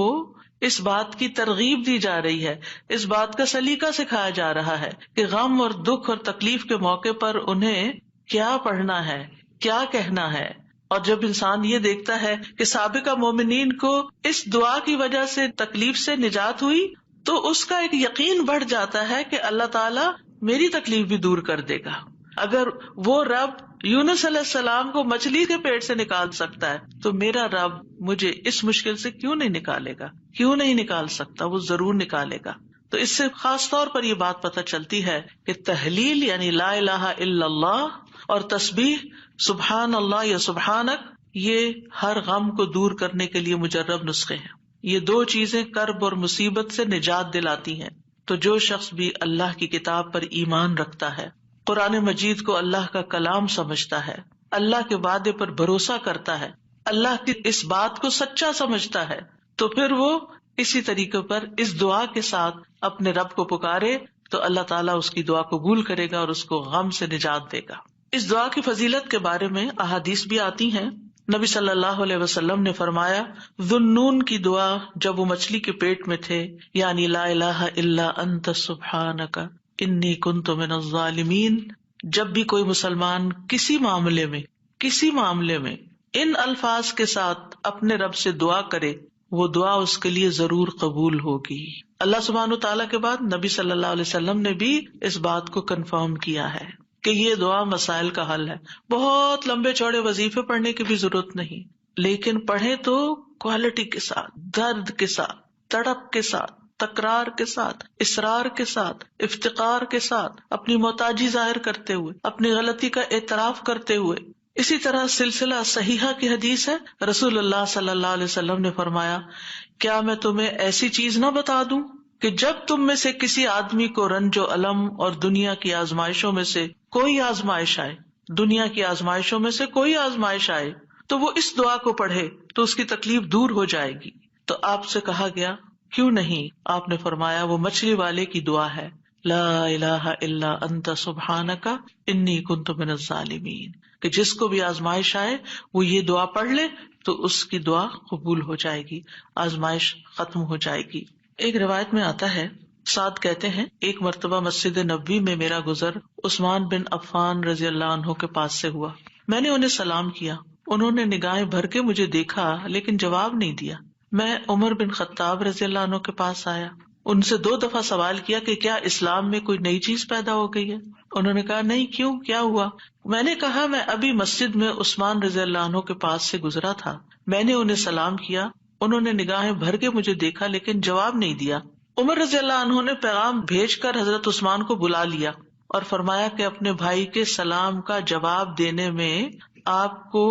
اس بات کی ترغیب دی جا رہی ہے، اس بات کا سلیقہ سکھایا جا رہا ہے کہ غم اور دکھ اور تکلیف کے موقع پر انہیں کیا پڑھنا ہے، کیا کہنا ہے۔ اور جب انسان یہ دیکھتا ہے کہ سابقہ مومنین کو اس دعا کی وجہ سے تکلیف سے نجات ہوئی تو اس کا ایک یقین بڑھ جاتا ہے کہ اللہ تعالیٰ میری تکلیف بھی دور کر دے گا۔ اگر وہ رب یونس علیہ السلام کو مچھلی کے پیٹ سے نکال سکتا ہے تو میرا رب مجھے اس مشکل سے کیوں نہیں نکالے گا، کیوں نہیں نکال سکتا، وہ ضرور نکالے گا۔ تو اس سے خاص طور پر یہ بات پتہ چلتی ہے کہ تحلیل یعنی لا الہ الا اللہ اور تسبیح سبحان اللہ یا سبحانک، یہ ہر غم کو دور کرنے کے لیے مجرب نسخے ہیں۔ یہ 2 چیزیں کرب اور مصیبت سے نجات دلاتی ہیں۔ تو جو شخص بھی اللہ کی کتاب پر ایمان رکھتا ہے، قرآن مجید کو اللہ کا کلام سمجھتا ہے، اللہ کے وعدے پر بھروسہ کرتا ہے، اللہ کی اس بات کو سچا سمجھتا ہے، تو پھر وہ اسی طریقے پر اس دعا کے ساتھ اپنے رب کو پکارے تو اللہ تعالیٰ اس کی دعا قبول کرے گا اور اس کو غم سے نجات دے گا۔ اس دعا کی فضیلت کے بارے میں احادیث بھی آتی ہیں۔ نبی صلی اللہ علیہ وسلم نے فرمایا، ذُنُّون کی دعا جب وہ مچھلی کے پیٹ میں تھے، یعنی لا الہ الا انت سبحانک انی کنت من الظالمین، جب بھی کوئی مسلمان کسی معاملے میں ان الفاظ کے ساتھ اپنے رب سے دعا کرے، وہ دعا اس کے لیے ضرور قبول ہوگی۔ اللہ سبحانہ تعالیٰ کے بعد نبی صلی اللہ علیہ وسلم نے بھی اس بات کو کنفرم کیا ہے کہ یہ دعا مسائل کا حل ہے۔ بہت لمبے چوڑے وظیفے پڑھنے کی بھی ضرورت نہیں، لیکن پڑھیں تو کوالٹی کے ساتھ، درد کے ساتھ، تڑپ کے ساتھ، تکرار کے ساتھ، اصرار کے ساتھ، افتقار کے ساتھ، اپنی محتاجی ظاہر کرتے ہوئے، اپنی غلطی کا اعتراف کرتے ہوئے۔ اسی طرح سلسلہ صحیحہ کی حدیث ہے، رسول اللہ صلی اللہ علیہ وسلم نے فرمایا، کیا میں تمہیں ایسی چیز نہ بتا دوں کہ جب تم میں سے کسی آدمی کو رنج و الم اور دنیا کی آزمائشوں میں سے کوئی آزمائش آئے تو وہ اس دعا کو پڑھے تو اس کی تکلیف دور ہو جائے گی۔ تو آپ سے کہا گیا کیوں نہیں؟ آپ نے فرمایا وہ مچھلی والے کی دعا ہے، لا الہ الا انت سبحانک انی کنت من الظالمین، کہ جس کو بھی آزمائش آئے وہ یہ دعا پڑھ لے تو اس کی دعا قبول ہو جائے گی، آزمائش ختم ہو جائے گی۔ ایک روایت میں آتا ہے، سعد کہتے ہیں، ایک مرتبہ مسجد نبوی میں میرا گزر عثمان بن عفان رضی اللہ عنہ کے پاس سے ہوا۔ میں نے انہیں سلام کیا، انہوں نے نگاہیں بھر کے مجھے دیکھا لیکن جواب نہیں دیا۔ میں عمر بن خطاب رضی اللہ عنہ کے پاس آیا، ان سے 2 دفعہ سوال کیا کہ کیا اسلام میں کوئی نئی چیز پیدا ہو گئی ہے؟ انہوں نے کہا نہیں، کیوں، کیا ہوا؟ میں نے کہا میں ابھی مسجد میں عثمان رضی اللہ عنہ کے پاس سے گزرا تھا، میں نے انہیں سلام کیا، انہوں نے نگاہیں بھر کے مجھے دیکھا لیکن جواب نہیں دیا۔ عمر رضی اللہ عنہ نے پیغام بھیج کر حضرت عثمان کو بلا لیا اور فرمایا کہ اپنے بھائی کے سلام کا جواب دینے میں آپ کو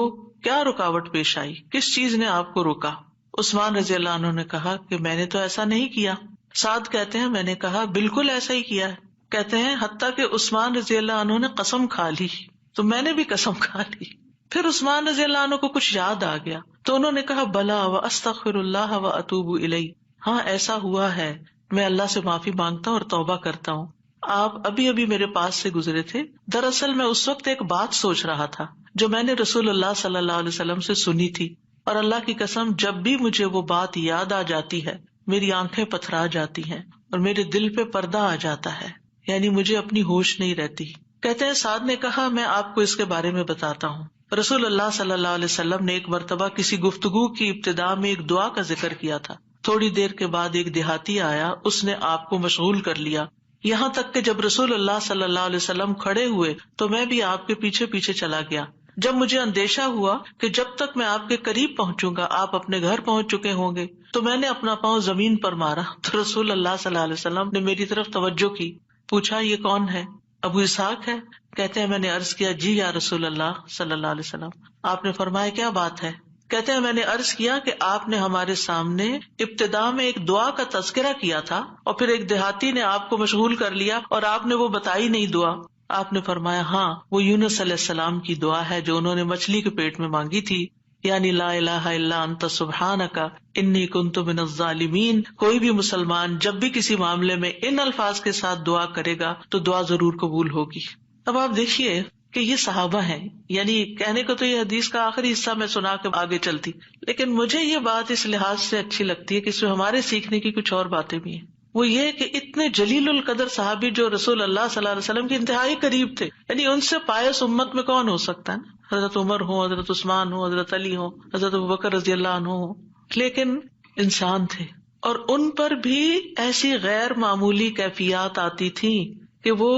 کیا رکاوٹ پیش آئی؟ کس چیز نے آپ کو روکا؟ عثمان رضی اللہ عنہ نے کہا کہ میں نے تو ایسا نہیں کیا. سعد کہتے ہیں میں نے کہا بالکل ایسا ہی کیا ہے. کہتے ہیں حتیٰ کہ عثمان رضی اللہ عنہ نے قسم کھا لی تو میں نے بھی قسم کھا لی. پھر عثمان رضی اللہ عنہ کو کچھ یاد آ گیا تو انہوں نے کہا بلا واستغفر اللہ واتوب الیہ، ہاں ایسا ہوا ہے، میں اللہ سے معافی مانگتا ہوں اور توبہ کرتا ہوں. آپ ابھی ابھی میرے پاس سے گزرے تھے، دراصل میں اس وقت ایک بات سوچ رہا تھا جو میں نے رسول اللہ صلی اللہ علیہ وسلم سے سنی تھی، اور اللہ کی قسم جب بھی مجھے وہ بات یاد آ جاتی ہے میری آنکھیں پتھرا جاتی ہیں اور میرے دل پہ پردہ آ جاتا ہے، یعنی مجھے اپنی ہوش نہیں رہتی. کہتے ہیں سعد نے کہا میں آپ کو اس کے بارے میں بتاتا ہوں. رسول اللہ صلی اللہ علیہ وسلم نے ایک مرتبہ کسی گفتگو کی ابتدا میں ایک دعا کا ذکر کیا تھا. تھوڑی دیر کے بعد ایک دیہاتی آیا، اس نے آپ کو مشغول کر لیا، یہاں تک کہ جب رسول اللہ صلی اللہ علیہ وسلم کھڑے ہوئے تو میں بھی آپ کے پیچھے پیچھے چلا گیا. جب مجھے اندیشہ ہوا کہ جب تک میں آپ کے قریب پہنچوں گا آپ اپنے گھر پہنچ چکے ہوں گے تو میں نے اپنا پاؤں زمین پر مارا تو رسول اللہ صلی اللہ علیہ وسلم نے میری طرف توجہ کی. پوچھا یہ کون ہے؟ ابو اسحاق ہے. کہتے ہیں میں نے عرض کیا جی یا رسول اللہ صلی اللہ علیہ وسلم. آپ نے فرمایا کیا بات ہے؟ کہتے ہیں میں نے عرض کیا کہ آپ نے ہمارے سامنے ابتدا میں ایک دعا کا تذکرہ کیا تھا اور پھر ایک دیہاتی نے آپ کو مشغول کر لیا اور آپ نے وہ بتائی نہیں دعا. آپ نے فرمایا ہاں وہ یونس علیہ السلام کی دعا ہے جو انہوں نے مچھلی کے پیٹ میں مانگی تھی، یعنی لا الہ الا انت سبحانک انی کنت من الظالمین. کوئی بھی مسلمان جب بھی کسی معاملے میں ان الفاظ کے ساتھ دعا کرے گا تو دعا ضرور قبول ہوگی. اب آپ دیکھیے کہ یہ صحابہ ہیں، یعنی کہنے کو تو یہ حدیث کا آخری حصہ میں سنا کے آگے چلتی، لیکن مجھے یہ بات اس لحاظ سے اچھی لگتی ہے کہ اس میں ہمارے سیکھنے کی کچھ اور باتیں بھی ہیں. وہ یہ کہ اتنے جلیل القدر صحابی جو رسول اللہ صلی اللہ علیہ وسلم کے انتہائی قریب تھے، یعنی ان سے پائس امت میں کون ہو سکتا ہے؟ حضرت عمر ہو، حضرت عثمان ہو، حضرت علی ہو، حضرت ابوبکر رضی اللہ عنہ ہو، لیکن انسان تھے اور ان پر بھی ایسی غیر معمولی کیفیات آتی تھیں کہ وہ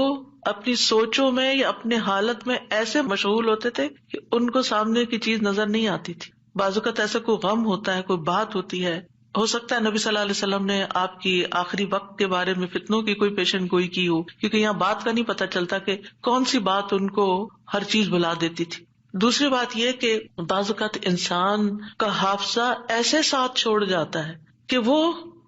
اپنی سوچوں میں یا اپنے حالت میں ایسے مشغول ہوتے تھے کہ ان کو سامنے کی چیز نظر نہیں آتی تھی. بعض اوقات ایسا کوئی غم ہوتا ہے، کوئی بات ہوتی ہے، ہو سکتا ہے نبی صلی اللہ علیہ وسلم نے آپ کی آخری وقت کے بارے میں فتنوں کی کوئی پیشن گوئی کی ہو، کیونکہ یہاں بات کا نہیں پتہ چلتا کہ کون سی بات ان کو ہر چیز بھلا دیتی تھی. دوسری بات یہ کہ بعض اوقات انسان کا حافظہ ایسے ساتھ چھوڑ جاتا ہے کہ وہ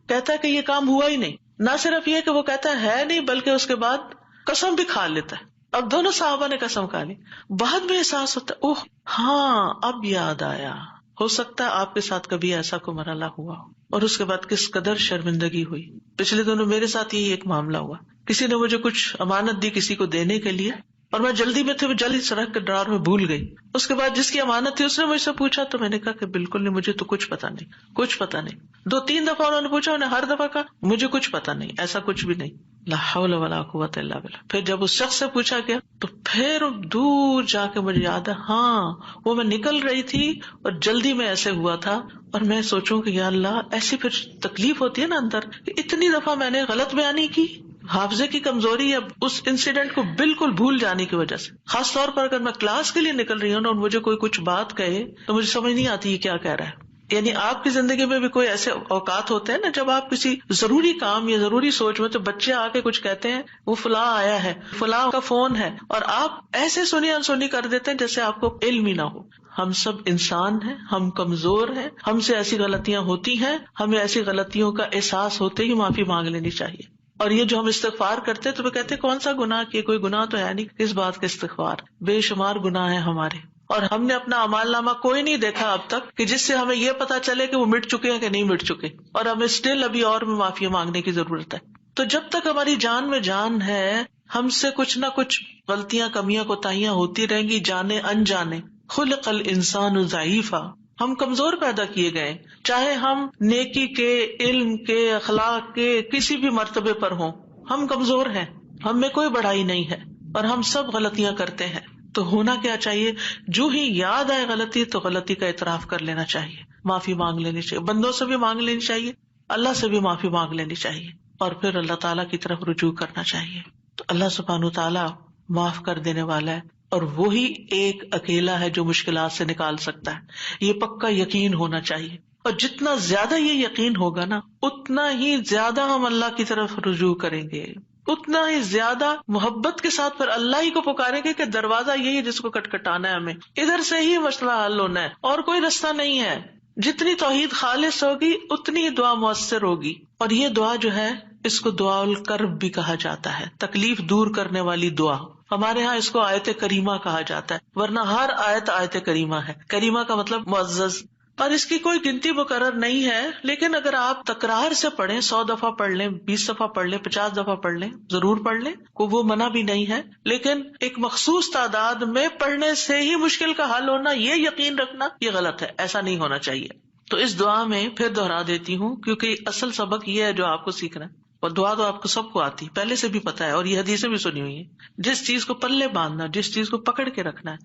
کہتا ہے کہ یہ کام ہوا ہی نہیں. نہ صرف یہ کہ وہ کہتا ہے نہیں بلکہ اس کے بعد قسم بھی کھا لیتا ہے. اب دونوں صحابہ نے قسم کھا لی، بعد میں احساس ہوتا ہے اوہ ہاں اب یاد آیا. ہو سکتا ہے آپ کے ساتھ کبھی ایسا کوئی مرحلہ ہوا اور اس کے بعد کس قدر شرمندگی ہوئی. پچھلے دنوں میرے ساتھ یہی ایک معاملہ ہوا. کسی نے مجھے کچھ امانت دی کسی کو دینے کے لیے اور میں جلدی میں تھی، وہ جلدی سے رکھ کے ڈرار میں بھول گئی. اس کے بعد جس کی امانت تھی اس نے مجھ سے پوچھا تو میں نے کہا کہ بالکل نہیں، مجھے تو کچھ پتا نہیں، کچھ پتا نہیں. 2-3 دفعہ انہوں نے پوچھا، انہیں ہر دفعہ کہا مجھے کچھ پتا نہیں، ایسا کچھ بھی نہیں. لا حول ولا قوت الا باللہ. پھر جب اس شخص سے پوچھا گیا تو پھر دور جا کے مجھے یاد ہے ہاں وہ میں نکل رہی تھی اور جلدی میں ایسے ہوا تھا. اور میں سوچوں کہ یا اللہ ایسی پھر تکلیف ہوتی ہے نا اندر کہ اتنی دفعہ میں نے غلط بیانی کی، حافظے کی کمزوری یا اس انسیڈنٹ کو بالکل بھول جانے کی وجہ سے. خاص طور پر اگر میں کلاس کے لیے نکل رہی ہوں اور مجھے کوئی کچھ بات کہے تو مجھے سمجھ نہیں آتی یہ کیا کہہ رہا ہے. یعنی آپ کی زندگی میں بھی کوئی ایسے اوقات ہوتے ہیں نا جب آپ کسی ضروری کام یا ضروری سوچ میں تو بچے آ کے کچھ کہتے ہیں وہ فلاں آیا ہے، فلاں کا فون ہے، اور آپ ایسے سنی انسنی کر دیتے ہیں جیسے آپ کو علم ہی نہ ہو. ہم سب انسان ہیں، ہم کمزور ہیں، ہم سے ایسی غلطیاں ہوتی ہیں، ہمیں ایسی غلطیوں کا احساس ہوتے ہی معافی مانگ لینی چاہیے. اور یہ جو ہم استغفار کرتے تو وہ کہتے کون سا گناہ کیے، کوئی گناہ تو ہے نہیں، کس بات کا استغفار، بے شمار گناہ ہیں ہمارے. اور ہم نے اپنا اعمال نامہ کوئی نہیں دیکھا اب تک کہ جس سے ہمیں یہ پتا چلے کہ وہ مٹ چکے ہیں کہ نہیں مٹ چکے، اور ہمیں اسٹل ابھی اور بھی معافی مانگنے کی ضرورت ہے. تو جب تک ہماری جان میں جان ہے ہم سے کچھ نہ کچھ غلطیاں، کمیاں، کوتاہیاں ہوتی رہیں گی، جانے انجانے. خلق الانسان ضعیفا، ہم کمزور پیدا کیے گئے، چاہے ہم نیکی کے، علم کے، اخلاق کے کسی بھی مرتبے پر ہوں، ہم کمزور ہیں، ہم میں کوئی بڑائی نہیں ہے اور ہم سب غلطیاں کرتے ہیں. تو ہونا کیا چاہیے؟ جو ہی یاد آئے غلطی تو غلطی کا اعتراف کر لینا چاہیے، معافی مانگ لینی چاہیے، بندوں سے بھی مانگ لینی چاہیے، اللہ سے بھی معافی مانگ لینی چاہیے، اور پھر اللہ تعالیٰ کی طرف رجوع کرنا چاہیے. تو اللہ سبحانہ تعالیٰ معاف کر دینے والا ہے، اور وہی ایک اکیلا ہے جو مشکلات سے نکال سکتا ہے. یہ پکا یقین ہونا چاہیے، اور جتنا زیادہ یہ یقین ہوگا نا اتنا ہی زیادہ ہم اللہ کی طرف رجوع کریں گے، اتنا ہی زیادہ محبت کے ساتھ پھر اللہ ہی کو پکاریں گے کہ دروازہ یہی ہے جس کو کٹکھٹانا ہے، ہمیں ادھر سے ہی مسئلہ حل ہونا ہے اور کوئی رستہ نہیں ہے. جتنی توحید خالص ہوگی اتنی ہی دعا مؤثر ہوگی. اور یہ دعا جو ہے اس کو دعا الکرب بھی کہا جاتا ہے، تکلیف دور کرنے والی دعا. ہمارے ہاں اس کو آیت کریمہ کہا جاتا ہے، ورنہ ہر آیت کریمہ ہے. کریمہ کا مطلب معزز، اور اس کی کوئی گنتی مقرر نہیں ہے. لیکن اگر آپ تکرار سے پڑھیں، 100 دفعہ پڑھ لیں، 20 دفعہ پڑھ لیں، 50 دفعہ پڑھ لیں، ضرور پڑھ لیں، کوئی وہ منع بھی نہیں ہے. لیکن ایک مخصوص تعداد میں پڑھنے سے ہی مشکل کا حل ہونا، یہ یقین رکھنا یہ غلط ہے، ایسا نہیں ہونا چاہیے. تو اس دعا میں پھر دوہرا دیتی ہوں کیونکہ اصل سبق یہ ہے جو آپ کو سیکھنا ہے. اور دعا تو آپ کو سب کو آتی، پہلے سے بھی پتا ہے، اور یہ حدیثیں بھی سنی ہوئی ہیں. جس چیز کو پلے باندھنا، جس چیز کو پکڑ کے رکھنا ہے،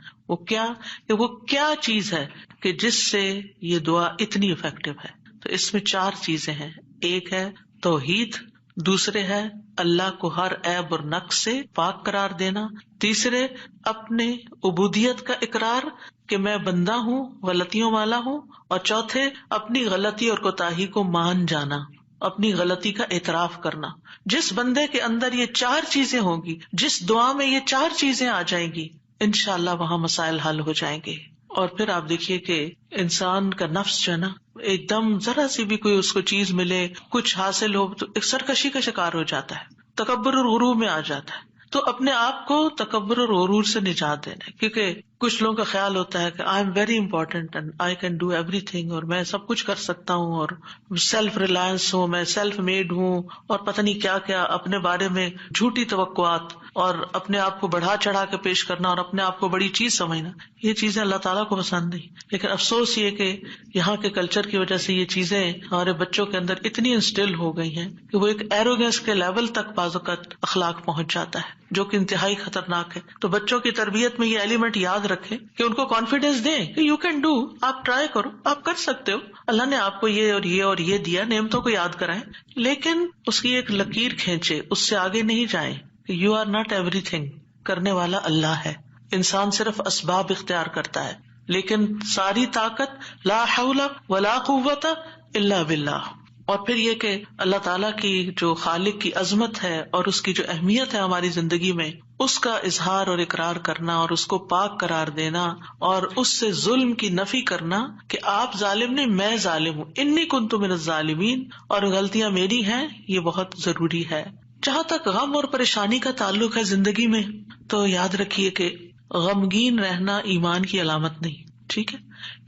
وہ کیا چیز ہے کہ جس سے یہ دعا اتنی افیکٹو ہے. تو اس میں 4 چیزیں ہیں. ایک ہے توحید، دوسرے ہے اللہ کو ہر عیب اور نقص سے پاک قرار دینا، تیسرے اپنے عبودیت کا اقرار کہ میں بندہ ہوں، غلطیوں والا ہوں، اور چوتھے اپنی غلطی اور کوتاہی کو مان جانا، اپنی غلطی کا اعتراف کرنا. جس بندے کے اندر یہ 4 چیزیں ہوں گی، جس دعا میں یہ 4 چیزیں آ جائیں گی، انشاءاللہ وہاں مسائل حل ہو جائیں گے. اور پھر آپ دیکھیے کہ انسان کا نفس جو ہے نا، ایک دم ذرا سی بھی کوئی اس کو چیز ملے، کچھ حاصل ہو تو ایک سرکشی کا شکار ہو جاتا ہے، تکبر اور غرور میں آ جاتا ہے. تو اپنے آپ کو تکبر اور غرور سے نجات دینا ہے. کیونکہ کچھ لوگوں کا خیال ہوتا ہے کہ I am very important and I can do every thing, اور میں سب کچھ کر سکتا ہوں، اور سیلف ریلائنس ہوں، میں سیلف میڈ ہوں، اور پتہ نہیں کیا کیا اپنے بارے میں جھوٹی توقعات، اور اپنے آپ کو بڑھا چڑھا کے پیش کرنا، اور اپنے آپ کو بڑی چیز سمجھنا. یہ چیزیں اللہ تعالیٰ کو پسند نہیں. لیکن افسوس یہ کہ یہاں کے کلچر کی وجہ سے یہ چیزیں ہمارے بچوں کے اندر اتنی انسٹل ہو گئی ہیں کہ وہ ایک ایروگینس کے لیول تک بعض اوقات اخلاق پہنچ جاتا ہے، جو کہ انتہائی خطرناک ہے. تو بچوں کی تربیت میں یہ ایلیمنٹ یاد رکھیں کہ ان کو کانفیڈینس دیں کہ یو کین ڈو، آپ ٹرائی کرو، آپ کر سکتے ہو، اللہ نے آپ کو یہ اور یہ اور یہ دیا، نعمتوں کو یاد کرائیں، لیکن اس کی ایک لکیر کھینچے، اس سے آگے نہیں جائیں. You are not everything, کرنے والا اللہ ہے. انسان صرف اسباب اختیار کرتا ہے، لیکن ساری طاقت لا حول ولا قوت الا باللہ. اور پھر یہ کہ اللہ تعالیٰ کی جو خالق کی عظمت ہے اور اس کی جو اہمیت ہے ہماری زندگی میں، اس کا اظہار اور اقرار کرنا، اور اس کو پاک قرار دینا، اور اس سے ظلم کی نفی کرنا کہ آپ ظالم نہیں، میں ظالم ہوں، انی کنت من الظالمین، اور غلطیاں میری ہیں، یہ بہت ضروری ہے. جہاں تک غم اور پریشانی کا تعلق ہے زندگی میں، تو یاد رکھیے کہ غمگین رہنا ایمان کی علامت نہیں. ٹھیک ہے،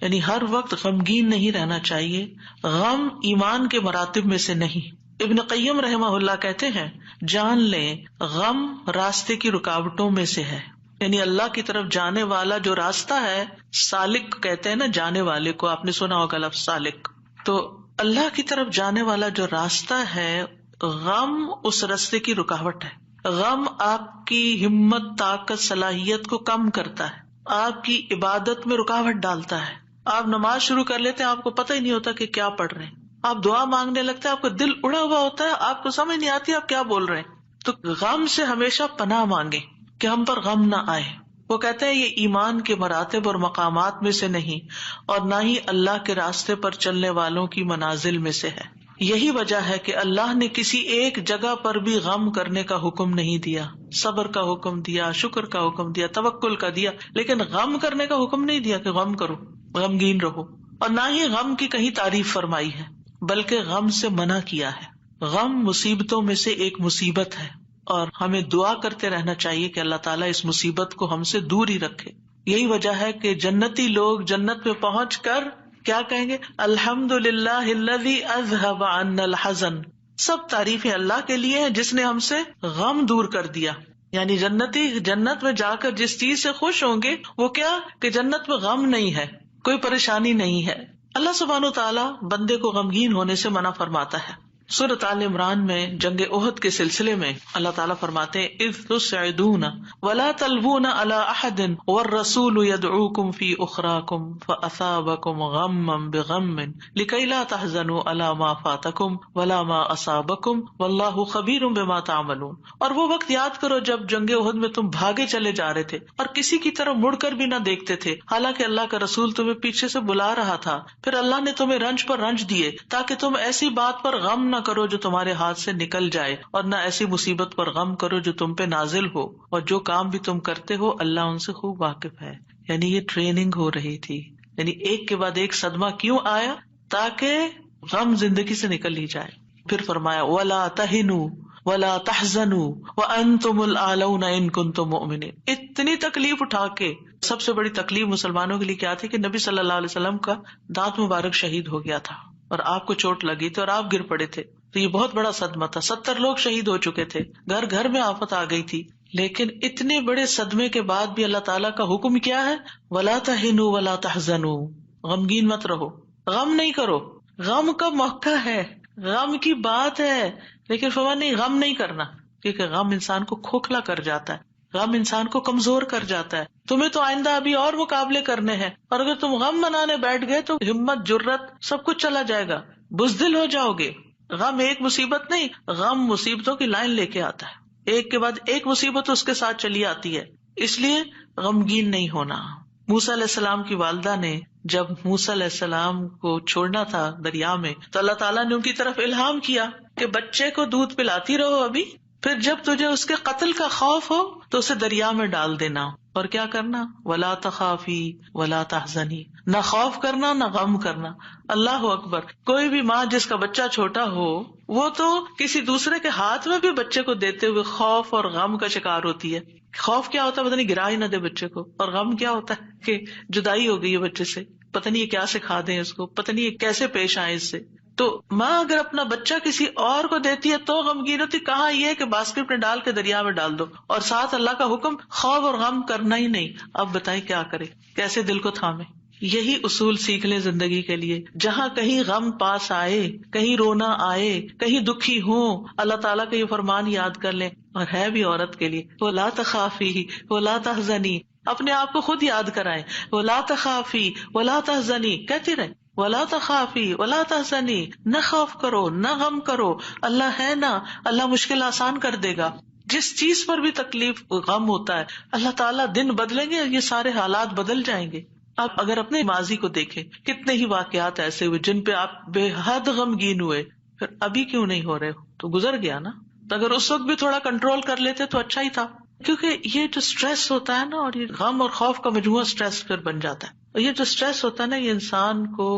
یعنی ہر وقت غمگین نہیں رہنا چاہیے. غم ایمان کے مراتب میں سے نہیں. ابن قیم رحمہ اللہ کہتے ہیں، جان لیں غم راستے کی رکاوٹوں میں سے ہے. یعنی اللہ کی طرف جانے والا جو راستہ ہے، سالک کہتے ہیں نا جانے والے کو، آپ نے سنا ہوگا لفظ سالک. تو اللہ کی طرف جانے والا جو راستہ ہے، غم اس راستے کی رکاوٹ ہے. غم آپ کی ہمت، طاقت، صلاحیت کو کم کرتا ہے، آپ کی عبادت میں رکاوٹ ڈالتا ہے. آپ نماز شروع کر لیتے ہیں، آپ کو پتہ ہی نہیں ہوتا کہ کیا پڑھ رہے ہیں. آپ دعا مانگنے لگتے ہیں، آپ کا دل اڑا ہوا ہوتا ہے، آپ کو سمجھ نہیں آتی آپ کیا بول رہے ہیں. تو غم سے ہمیشہ پناہ مانگے کہ ہم پر غم نہ آئے. وہ کہتے ہیں یہ ایمان کے مراتب اور مقامات میں سے نہیں، اور نہ ہی اللہ کے راستے پر چلنے والوں کی منازل میں سے ہے. یہی وجہ ہے کہ اللہ نے کسی ایک جگہ پر بھی غم کرنے کا حکم نہیں دیا. صبر کا حکم دیا، شکر کا حکم دیا، توکل کا دیا، لیکن غم کرنے کا حکم نہیں دیا کہ غم کرو، غمگین رہو. اور نہ ہی غم کی کہیں تعریف فرمائی ہے، بلکہ غم سے منع کیا ہے. غم مصیبتوں میں سے ایک مصیبت ہے، اور ہمیں دعا کرتے رہنا چاہیے کہ اللہ تعالیٰ اس مصیبت کو ہم سے دور ہی رکھے. یہی وجہ ہے کہ جنتی لوگ جنت میں پہنچ کر کیا کہیں گے؟ الحمدللہ الذی اذہب عنا الحزن. سب تعریفیں اللہ کے لیے ہیں جس نے ہم سے غم دور کر دیا. یعنی جنتی جنت میں جا کر جس چیز سے خوش ہوں گے وہ کیا کہ جنت میں غم نہیں ہے، کوئی پریشانی نہیں ہے. اللہ سبحانہ و تعالیٰ بندے کو غمگین ہونے سے منع فرماتا ہے. سورۃ آل عمران میں جنگ احد کے سلسلے میں اللہ تعالیٰ فرماتے ہیں اذ تسعدون ولا تلوون علی احد والرسول يدعوكم في اخراكم فاصابكم غما بغم لكي لا تحزنوا على ما فاتكم ولا ما اصابكم والله خبير بما تعملون. اور وہ وقت یاد کرو جب جنگ احد میں تم بھاگے چلے جا رہے تھے اور کسی کی طرف مڑ کر بھی نہ دیکھتے تھے، حالانکہ اللہ کا رسول تمہیں پیچھے سے بلا رہا تھا. پھر اللہ نے تمہیں رنج پر رنج دیے تاکہ تم ایسی بات پر غم نہ نہ کرو جو تمہارے ہاتھ سے نکل جائے، اور نہ ایسی مصیبت پر غم کرو جو تم پہ نازل ہو، اور جو کام بھی تم کرتے ہو اللہ ان سے خوب واقف ہے۔ یعنی یہ ٹریننگ ہو رہی تھی، یعنی ایک کے بعد ایک صدمہ کیوں آیا؟ تاکہ غم زندگی سے نکل ہی جائے۔ پھر فرمایا وَلَا تَهِنُوا وَلَا تَحْزَنُوا وَأَنْتُمُ الْأَعْلَوْنَ إِن كُنتُم مُؤْمِنِينَ۔ اتنی تکلیف اٹھا کے، سب سے بڑی تکلیف مسلمانوں کے لیے کیا تھی کہ نبی صلی اللہ علیہ وسلم کا دانت مبارک شہید ہو گیا تھا اور آپ کو چوٹ لگی تھی اور آپ گر پڑے تھے، تو یہ بہت بڑا صدمہ تھا۔ 70 لوگ شہید ہو چکے تھے، گھر گھر میں آفت آ گئی تھی، لیکن اتنے بڑے صدمے کے بعد بھی اللہ تعالیٰ کا حکم کیا ہے؟ وَلَا تَهِنُوا وَلَا تَحْزَنُوا، غمگین مت رہو، غم نہیں کرو۔ غم کا موقع ہے، غم کی بات ہے، لیکن فرمایا نہیں، غم نہیں کرنا، کیونکہ غم انسان کو کھوکھلا کر جاتا ہے، غم انسان کو کمزور کر جاتا ہے۔ تمہیں تو آئندہ ابھی اور مقابلے کرنے ہیں، اور اگر تم غم منانے بیٹھ گئے تو ہمت، جرت سب کچھ چلا جائے گا، بزدل ہو جاؤ گے۔ غم ایک مصیبت نہیں، غم مصیبتوں کی لائن لے کے آتا ہے، ایک کے بعد ایک مصیبت اس کے ساتھ چلی آتی ہے، اس لیے غمگین نہیں ہونا۔ موسیٰ علیہ السلام کی والدہ نے جب موسیٰ علیہ السلام کو چھوڑنا تھا دریا میں، تو اللہ تعالیٰ نے ان کی طرف الہام کیا کہ بچے کو دودھ پلاتی رہو ابھی، پھر جب تجھے اس کے قتل کا خوف ہو تو اسے دریا میں ڈال دینا، اور کیا کرنا؟ وَلَا تَخَافِي وَلَا تَحْزَنِي، نہ خوف کرنا نہ غم کرنا۔ اللہ اکبر! کوئی بھی ماں جس کا بچہ چھوٹا ہو، وہ تو کسی دوسرے کے ہاتھ میں بھی بچے کو دیتے ہوئے خوف اور غم کا شکار ہوتی ہے۔ خوف کیا ہوتا ہے؟ پتہ نہیں گرا ہی نہ دے بچے کو، اور غم کیا ہوتا ہے کہ جدائی ہو گئی ہے بچے سے، پتہ نہیں یہ کیا سکھا دیں اس کو، پتہ نہیں یہ کیسے پیش آئے اس سے۔ تو ماں اگر اپنا بچہ کسی اور کو دیتی ہے تو غمگین ہوتی، کہاں یہ کہ باسکٹ میں ڈال کے دریا میں ڈال دو، اور ساتھ اللہ کا حکم خوف اور غم کرنا ہی نہیں۔ اب بتائیں کیا کرے، کیسے دل کو تھامے؟ یہی اصول سیکھ لیں زندگی کے لیے۔ جہاں کہیں غم پاس آئے، کہیں رونا آئے، کہیں دکھی ہوں، اللہ تعالیٰ کا یہ فرمان یاد کر لیں، اور ہے بھی عورت کے لیے، وَلَا تَخَافِي وَلَا تَحْزَنِي، اپنے آپ کو خود یاد کرائیں، وَلَا تَخَافِي وَلَا تَحْزَنِي کہتی رہیں، وَلَا تَخَافِي وَلَا تَحْزَنِي، نہ خوف کرو نہ غم کرو، اللہ ہے نا، اللہ مشکل آسان کر دے گا۔ جس چیز پر بھی تکلیف غم ہوتا ہے، اللہ تعالیٰ دن بدلیں گے، یہ سارے حالات بدل جائیں گے۔ آپ اگر اپنے ماضی کو دیکھیں، کتنے ہی واقعات ایسے ہوئے جن پہ آپ بے حد غمگین ہوئے، پھر ابھی کیوں نہیں ہو رہے ہو؟ تو گزر گیا نا، تو اگر اس وقت بھی تھوڑا کنٹرول کر لیتے تو اچھا ہی تھا۔ کیونکہ یہ جو سٹریس ہوتا ہے نا، اور یہ غم اور خوف کا مجموعہ سٹریس پھر بن جاتا ہے، اور یہ جو سٹریس ہوتا ہے نا، یہ انسان کو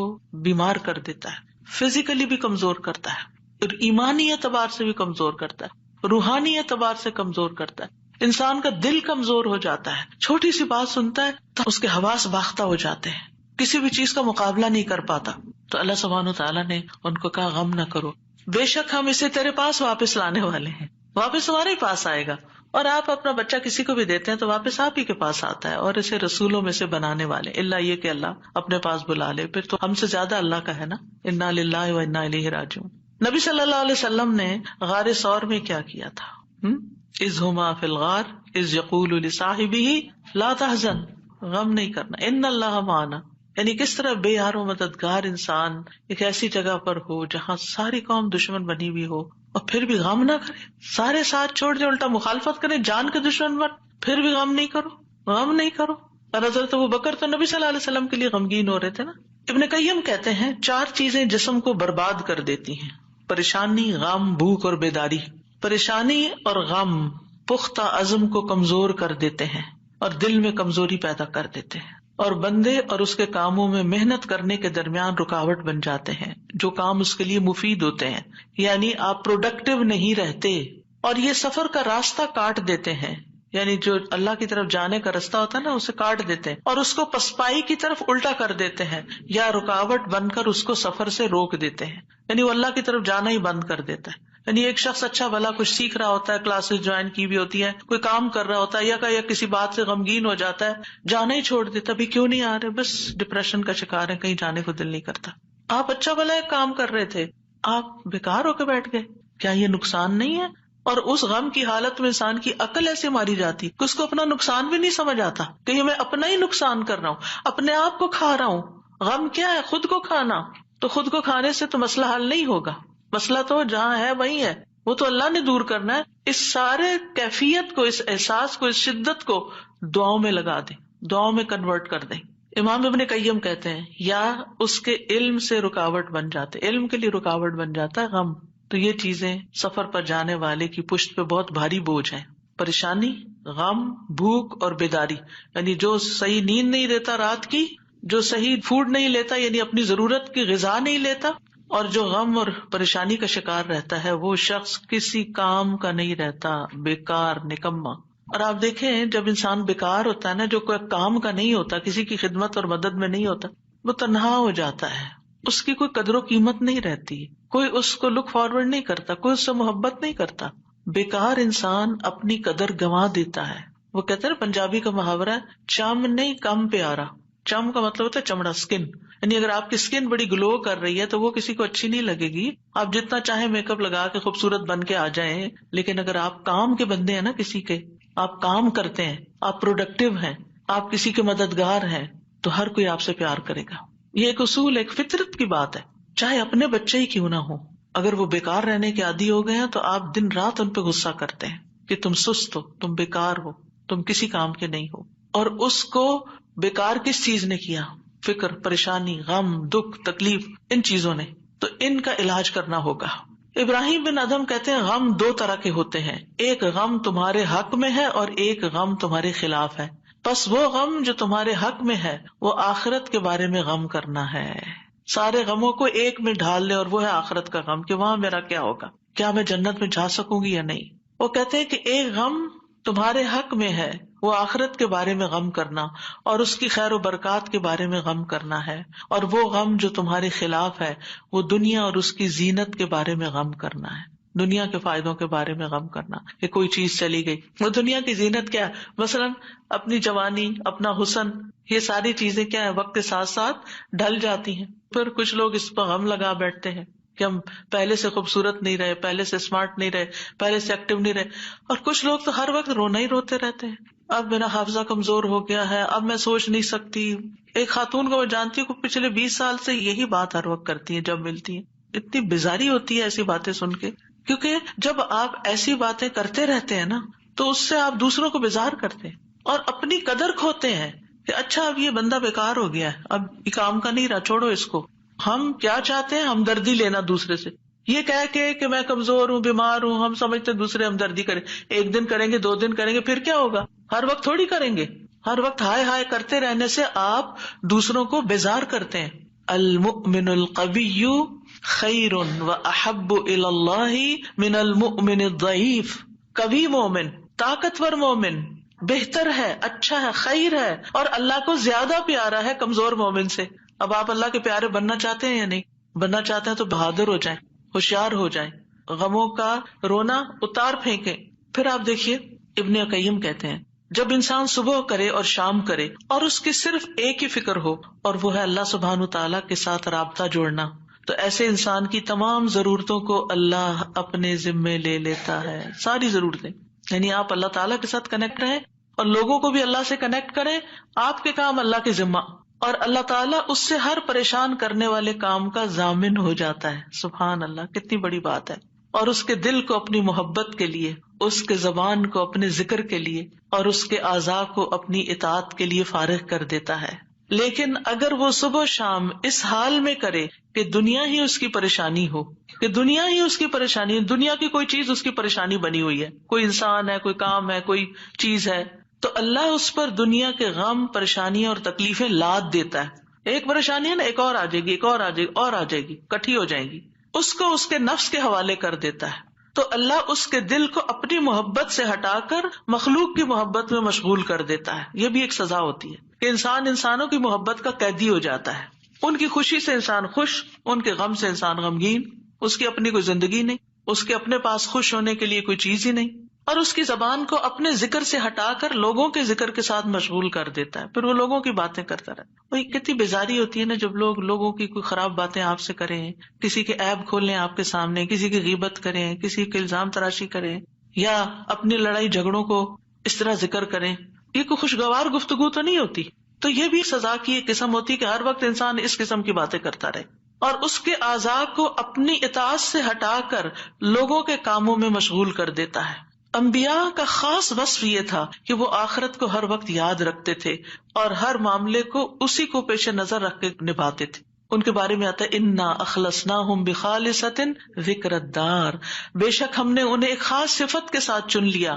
بیمار کر دیتا ہے، فزیکلی بھی کمزور کرتا ہے، اور ایمانی اعتبار سے بھی کمزور کرتا ہے، روحانی اعتبار سے کمزور کرتا ہے، انسان کا دل کمزور ہو جاتا ہے، چھوٹی سی بات سنتا ہے تو اس کے حواس باختہ ہو جاتے ہیں، کسی بھی چیز کا مقابلہ نہیں کر پاتا۔ تو اللہ سبحانہ تعالیٰ نے ان کو کہا غم نہ کرو، بے شک ہم اسے تیرے پاس واپس لانے والے ہیں، واپس تمہارے پاس آئے گا، اور آپ اپنا بچہ کسی کو بھی دیتے ہیں تو واپس آپ ہی کے پاس آتا ہے، اور اسے رسولوں میں سے بنانے والے، اللہ یہ کہ اللہ اپنے پاس بلا لے، پھر تو ہم سے زیادہ اللہ کا ہے نا۔ انا للہ و انا الیہ راجعون۔ نبی صلی اللہ علیہ وسلم نے غار ثور میں کیا کیا تھا؟ اذ ہما فی الغار اذ یقول لصاحبہ لا تحزن، غم نہیں کرنا، ان اللہ معنا، یعنی کس طرح بے یار و مددگار انسان ایک ایسی جگہ پر ہو جہاں ساری قوم دشمن بنی ہوئی ہو، اور پھر بھی غم نہ کرے، سارے ساتھ چھوڑ دے، الٹا مخالفت کرے، جان کے دشمن بن، پھر بھی غم نہیں کرو، غم نہیں کرو۔ اور حضرت ابوبکر تو نبی صلی اللہ علیہ وسلم کے لیے غمگین ہو رہے تھے نا۔ ابن قیم کہتے ہیں 4 چیزیں جسم کو برباد کر دیتی ہیں: پریشانی، غم، بھوک اور بیداری۔ پریشانی اور غم پختہ عزم کو کمزور کر دیتے ہیں اور دل میں کمزوری پیدا کر دیتے ہیں، اور بندے اور اس کے کاموں میں محنت کرنے کے درمیان رکاوٹ بن جاتے ہیں جو کام اس کے لیے مفید ہوتے ہیں، یعنی آپ پروڈکٹیو نہیں رہتے، اور یہ سفر کا راستہ کاٹ دیتے ہیں، یعنی جو اللہ کی طرف جانے کا راستہ ہوتا ہے نا، اسے کاٹ دیتے ہیں اور اس کو پسپائی کی طرف الٹا کر دیتے ہیں، یا رکاوٹ بن کر اس کو سفر سے روک دیتے ہیں، یعنی وہ اللہ کی طرف جانا ہی بند کر دیتا ہے۔ یعنی ایک شخص اچھا بھلا کچھ سیکھ رہا ہوتا ہے، کلاسز جوائن کی بھی ہوتی ہے، کوئی کام کر رہا ہوتا ہے، یا کسی بات سے غمگین ہو جاتا ہے، جانا ہی چھوڑ دیتا، ابھی کیوں نہیں آ رہے، بس ڈپریشن کا شکار ہے، کہیں جانے کو دل نہیں کرتا۔ آپ اچھا بھلا ایک کام کر رہے تھے، آپ بیکار ہو کے بیٹھ گئے، کیا یہ نقصان نہیں ہے؟ اور اس غم کی حالت میں انسان کی عقل ایسے ماری جاتی کہ اس کو اپنا نقصان بھی نہیں سمجھ آتا کہ یہ میں اپنا ہی نقصان کر رہا ہوں، اپنے آپ کو کھا رہا ہوں۔ غم کیا ہے؟ خود کو کھانا۔ تو خود کو کھانے سے تو مسئلہ حل نہیں ہوگا، مسئلہ تو جہاں ہے وہی ہے، وہ تو اللہ نے دور کرنا ہے۔ اس سارے کیفیت کو، اس احساس کو، اس شدت کو دعاؤں میں لگا دیں، دعاؤں میں کنورٹ کر دیں۔ امام ابن قیم کہتے ہیں یا اس کے علم سے رکاوٹ بن جاتے، علم کے لیے رکاوٹ بن جاتا ہے غم، تو یہ چیزیں سفر پر جانے والے کی پشت پہ بہت بھاری بوجھ ہیں. پریشانی، غم، بھوک اور بیداری، یعنی جو صحیح نیند نہیں لیتا رات کی، جو صحیح فوڈ نہیں لیتا یعنی اپنی ضرورت کی غذا نہیں لیتا، اور جو غم اور پریشانی کا شکار رہتا ہے، وہ شخص کسی کام کا نہیں رہتا، بیکار، نکما. اور آپ دیکھیں جب انسان بیکار ہوتا ہے نا، جو کوئی کام کا نہیں ہوتا، کسی کی خدمت اور مدد میں نہیں ہوتا، وہ تنہا ہو جاتا ہے، اس کی کوئی قدر و قیمت نہیں رہتی، کوئی اس کو لک فارورڈ نہیں کرتا، کوئی اس سے محبت نہیں کرتا. بیکار انسان اپنی قدر گنوا دیتا ہے. وہ کہتے ہیں پنجابی کا محاورہ ہے، چم نہیں کم پیارا. چم کا مطلب ہوتا ہے چمڑا، اسکن. یعنی اگر آپ کی اسکن بڑی گلو کر رہی ہے تو وہ کسی کو اچھی نہیں لگے گی. آپ جتنا چاہے میک اپ لگا کے خوبصورت بن کے آ جائیں، لیکن اگر آپ کام کے بندے ہیں نا، کسی کے آپ کام کرتے ہیں، آپ پروڈکٹیو ہیں، آپ کسی کے مددگار ہیں، تو ہر کوئی آپ سے پیار کرے گا. یہ ایک اصول، ایک فطرت کی بات ہے. چاہے اپنے بچے ہی کیوں نہ ہو، اگر وہ بیکار رہنے کے عادی ہو گئے ہیں تو آپ دن رات ان پہ غصہ کرتے ہیں کہ تم سست ہو، تم بیکار ہو، تم کسی کام کے نہیں ہو. اور اس کو بیکار کس چیز نے کیا؟ فکر، پریشانی، غم، دکھ، تکلیف، ان چیزوں نے. تو ان کا علاج کرنا ہوگا. ابراہیم بن ادہم کہتے ہیں غم دو طرح کے ہوتے ہیں، ایک غم تمہارے حق میں ہے اور ایک غم تمہارے خلاف ہے. پس وہ غم جو تمہارے حق میں ہے وہ آخرت کے بارے میں غم کرنا ہے. سارے غموں کو ایک میں ڈھال لے، اور وہ ہے آخرت کا غم کہ وہاں میرا کیا ہوگا، کیا میں جنت میں جا سکوں گی یا نہیں. وہ کہتے ہیں کہ ایک غم تمہارے حق میں ہے، وہ آخرت کے بارے میں غم کرنا اور اس کی خیر و برکات کے بارے میں غم کرنا ہے. اور وہ غم جو تمہارے خلاف ہے وہ دنیا اور اس کی زینت کے بارے میں غم کرنا ہے، دنیا کے فائدوں کے بارے میں غم کرنا کہ کوئی چیز چلی گئی. وہ دنیا کی زینت کیا ہے؟ مثلاً اپنی جوانی، اپنا حسن، یہ ساری چیزیں کیا ہے، وقت کے ساتھ ساتھ ڈھل جاتی ہیں. پھر کچھ لوگ اس پر غم لگا بیٹھتے ہیں کہ ہم پہلے سے خوبصورت نہیں رہے، پہلے سے اسمارٹ نہیں رہے، پہلے سے ایکٹیو نہیں رہے. اور کچھ لوگ تو ہر وقت رونا ہی روتے رہتے ہیں، اب میرا حافظہ کمزور ہو گیا ہے، اب میں سوچ نہیں سکتی. ایک خاتون کو میں جانتی ہوں کہ پچھلے 20 سال سے یہی بات ہر وقت کرتی ہے جب ملتی ہیں. اتنی بیزاری ہوتی ہے ایسی باتیں سن کے، کیونکہ جب آپ ایسی باتیں کرتے رہتے ہیں نا تو اس سے آپ دوسروں کو بیزار کرتے ہیں اور اپنی قدر کھوتے ہیں کہ اچھا اب یہ بندہ بیکار ہو گیا ہے، اب یہ کام کا نہیں رہا، چھوڑو اس کو. ہم کیا چاہتے ہیں؟ ہمدردی لینا دوسرے سے. یہ کہہ کے کہ میں کمزور ہوں، بیمار ہوں، ہم سمجھتے دوسرے ہمدردی کریں. ایک دن کریں گے، 2 دن کریں گے، پھر کیا ہوگا؟ ہر وقت تھوڑی کریں گے. ہر وقت ہائے ہائے کرتے رہنے سے آپ دوسروں کو بیزار کرتے ہیں. المؤمن القوی خیر واحب الی اللہ من المؤمن الضعیف. قوی مومن، طاقتور مومن بہتر ہے، اچھا ہے، خیر ہے، اور اللہ کو زیادہ پیارا ہے کمزور مومن سے. اب آپ اللہ کے پیارے بننا چاہتے ہیں یا نہیں؟ بننا چاہتے ہیں تو بہادر ہو جائیں، ہوشیار ہو جائیں، غموں کا رونا اتار پھینکیں. پھر آپ دیکھیے ابن قیم کہتے ہیں جب انسان صبح کرے اور شام کرے اور اس کی صرف ایک ہی فکر ہو اور وہ ہے اللہ سبحانہ تعالیٰ کے ساتھ رابطہ جوڑنا، تو ایسے انسان کی تمام ضرورتوں کو اللہ اپنے ذمے لے لیتا ہے. ساری ضرورتیں، یعنی آپ اللہ تعالیٰ کے ساتھ کنیکٹ رہیں اور لوگوں کو بھی اللہ سے کنیکٹ کریں. آپ کے کام اللہ کے ذمہ، اور اللہ تعالیٰ اس سے ہر پریشان کرنے والے کام کا ضامن ہو جاتا ہے. سبحان اللہ، کتنی بڑی بات ہے. اور اس کے دل کو اپنی محبت کے لیے، اس کے زبان کو اپنے ذکر کے لیے، اور اس کے اعضاء کو اپنی اطاعت کے لیے فارغ کر دیتا ہے. لیکن اگر وہ صبح شام اس حال میں کرے کہ دنیا ہی اس کی پریشانی ہو، کہ دنیا ہی اس کی پریشانی ہے، دنیا کی کوئی چیز اس کی پریشانی بنی ہوئی ہے، کوئی انسان ہے، کوئی کام ہے، کوئی چیز ہے، تو اللہ اس پر دنیا کے غم، پریشانیاں اور تکلیفیں لاد دیتا ہے. ایک پریشانی ہے نا، ایک اور آ جائے گی، ایک اور آ جائے گی، اور آ جائے گی، کٹھی ہو جائیں گی. اس کو اس کے نفس کے حوالے کر دیتا ہے. تو اللہ اس کے دل کو اپنی محبت سے ہٹا کر مخلوق کی محبت میں مشغول کر دیتا ہے. یہ بھی ایک سزا ہوتی ہے کہ انسان انسانوں کی محبت کا قیدی ہو جاتا ہے. ان کی خوشی سے انسان خوش، ان کے غم سے انسان غمگین. اس کی اپنی کوئی زندگی نہیں، اس کے اپنے پاس خوش ہونے کے لیے کوئی چیز ہی نہیں، اور اس کی زبان کو اپنے ذکر سے ہٹا کر لوگوں کے ذکر کے ساتھ مشغول کر دیتا ہے. پھر وہ لوگوں کی باتیں کرتا رہتا ہے. وہی کتنی بیزاری ہوتی ہے نا جب لوگوں کی کوئی خراب باتیں آپ سے کریں، کسی کے عیب کھولیں آپ کے سامنے، کسی کی غیبت کریں، کسی کے الزام تراشی کریں، یا اپنی لڑائی جھگڑوں کو اس طرح ذکر کریں. یہ کوئی خوشگوار گفتگو تو نہیں ہوتی. تو یہ بھی سزا کی ایک قسم ہوتی کہ ہر وقت انسان اس قسم کی باتیں کرتا رہے اور اس کے اعضاء کو اپنی اطاعت سے ہٹا کر لوگوں کے کاموں میں مشغول کر دیتا ہے. انبیاء کا خاص وصف یہ تھا کہ وہ آخرت کو ہر وقت یاد رکھتے تھے اور ہر معاملے کو اسی کو پیش نظر رکھ کے نبھاتے تھے. ان کے بارے میں آتا ہے انا اخلصناہم بخالصۃ ذکر الدار، بے شک ہم نے انہیں ایک خاص صفت کے ساتھ چن لیا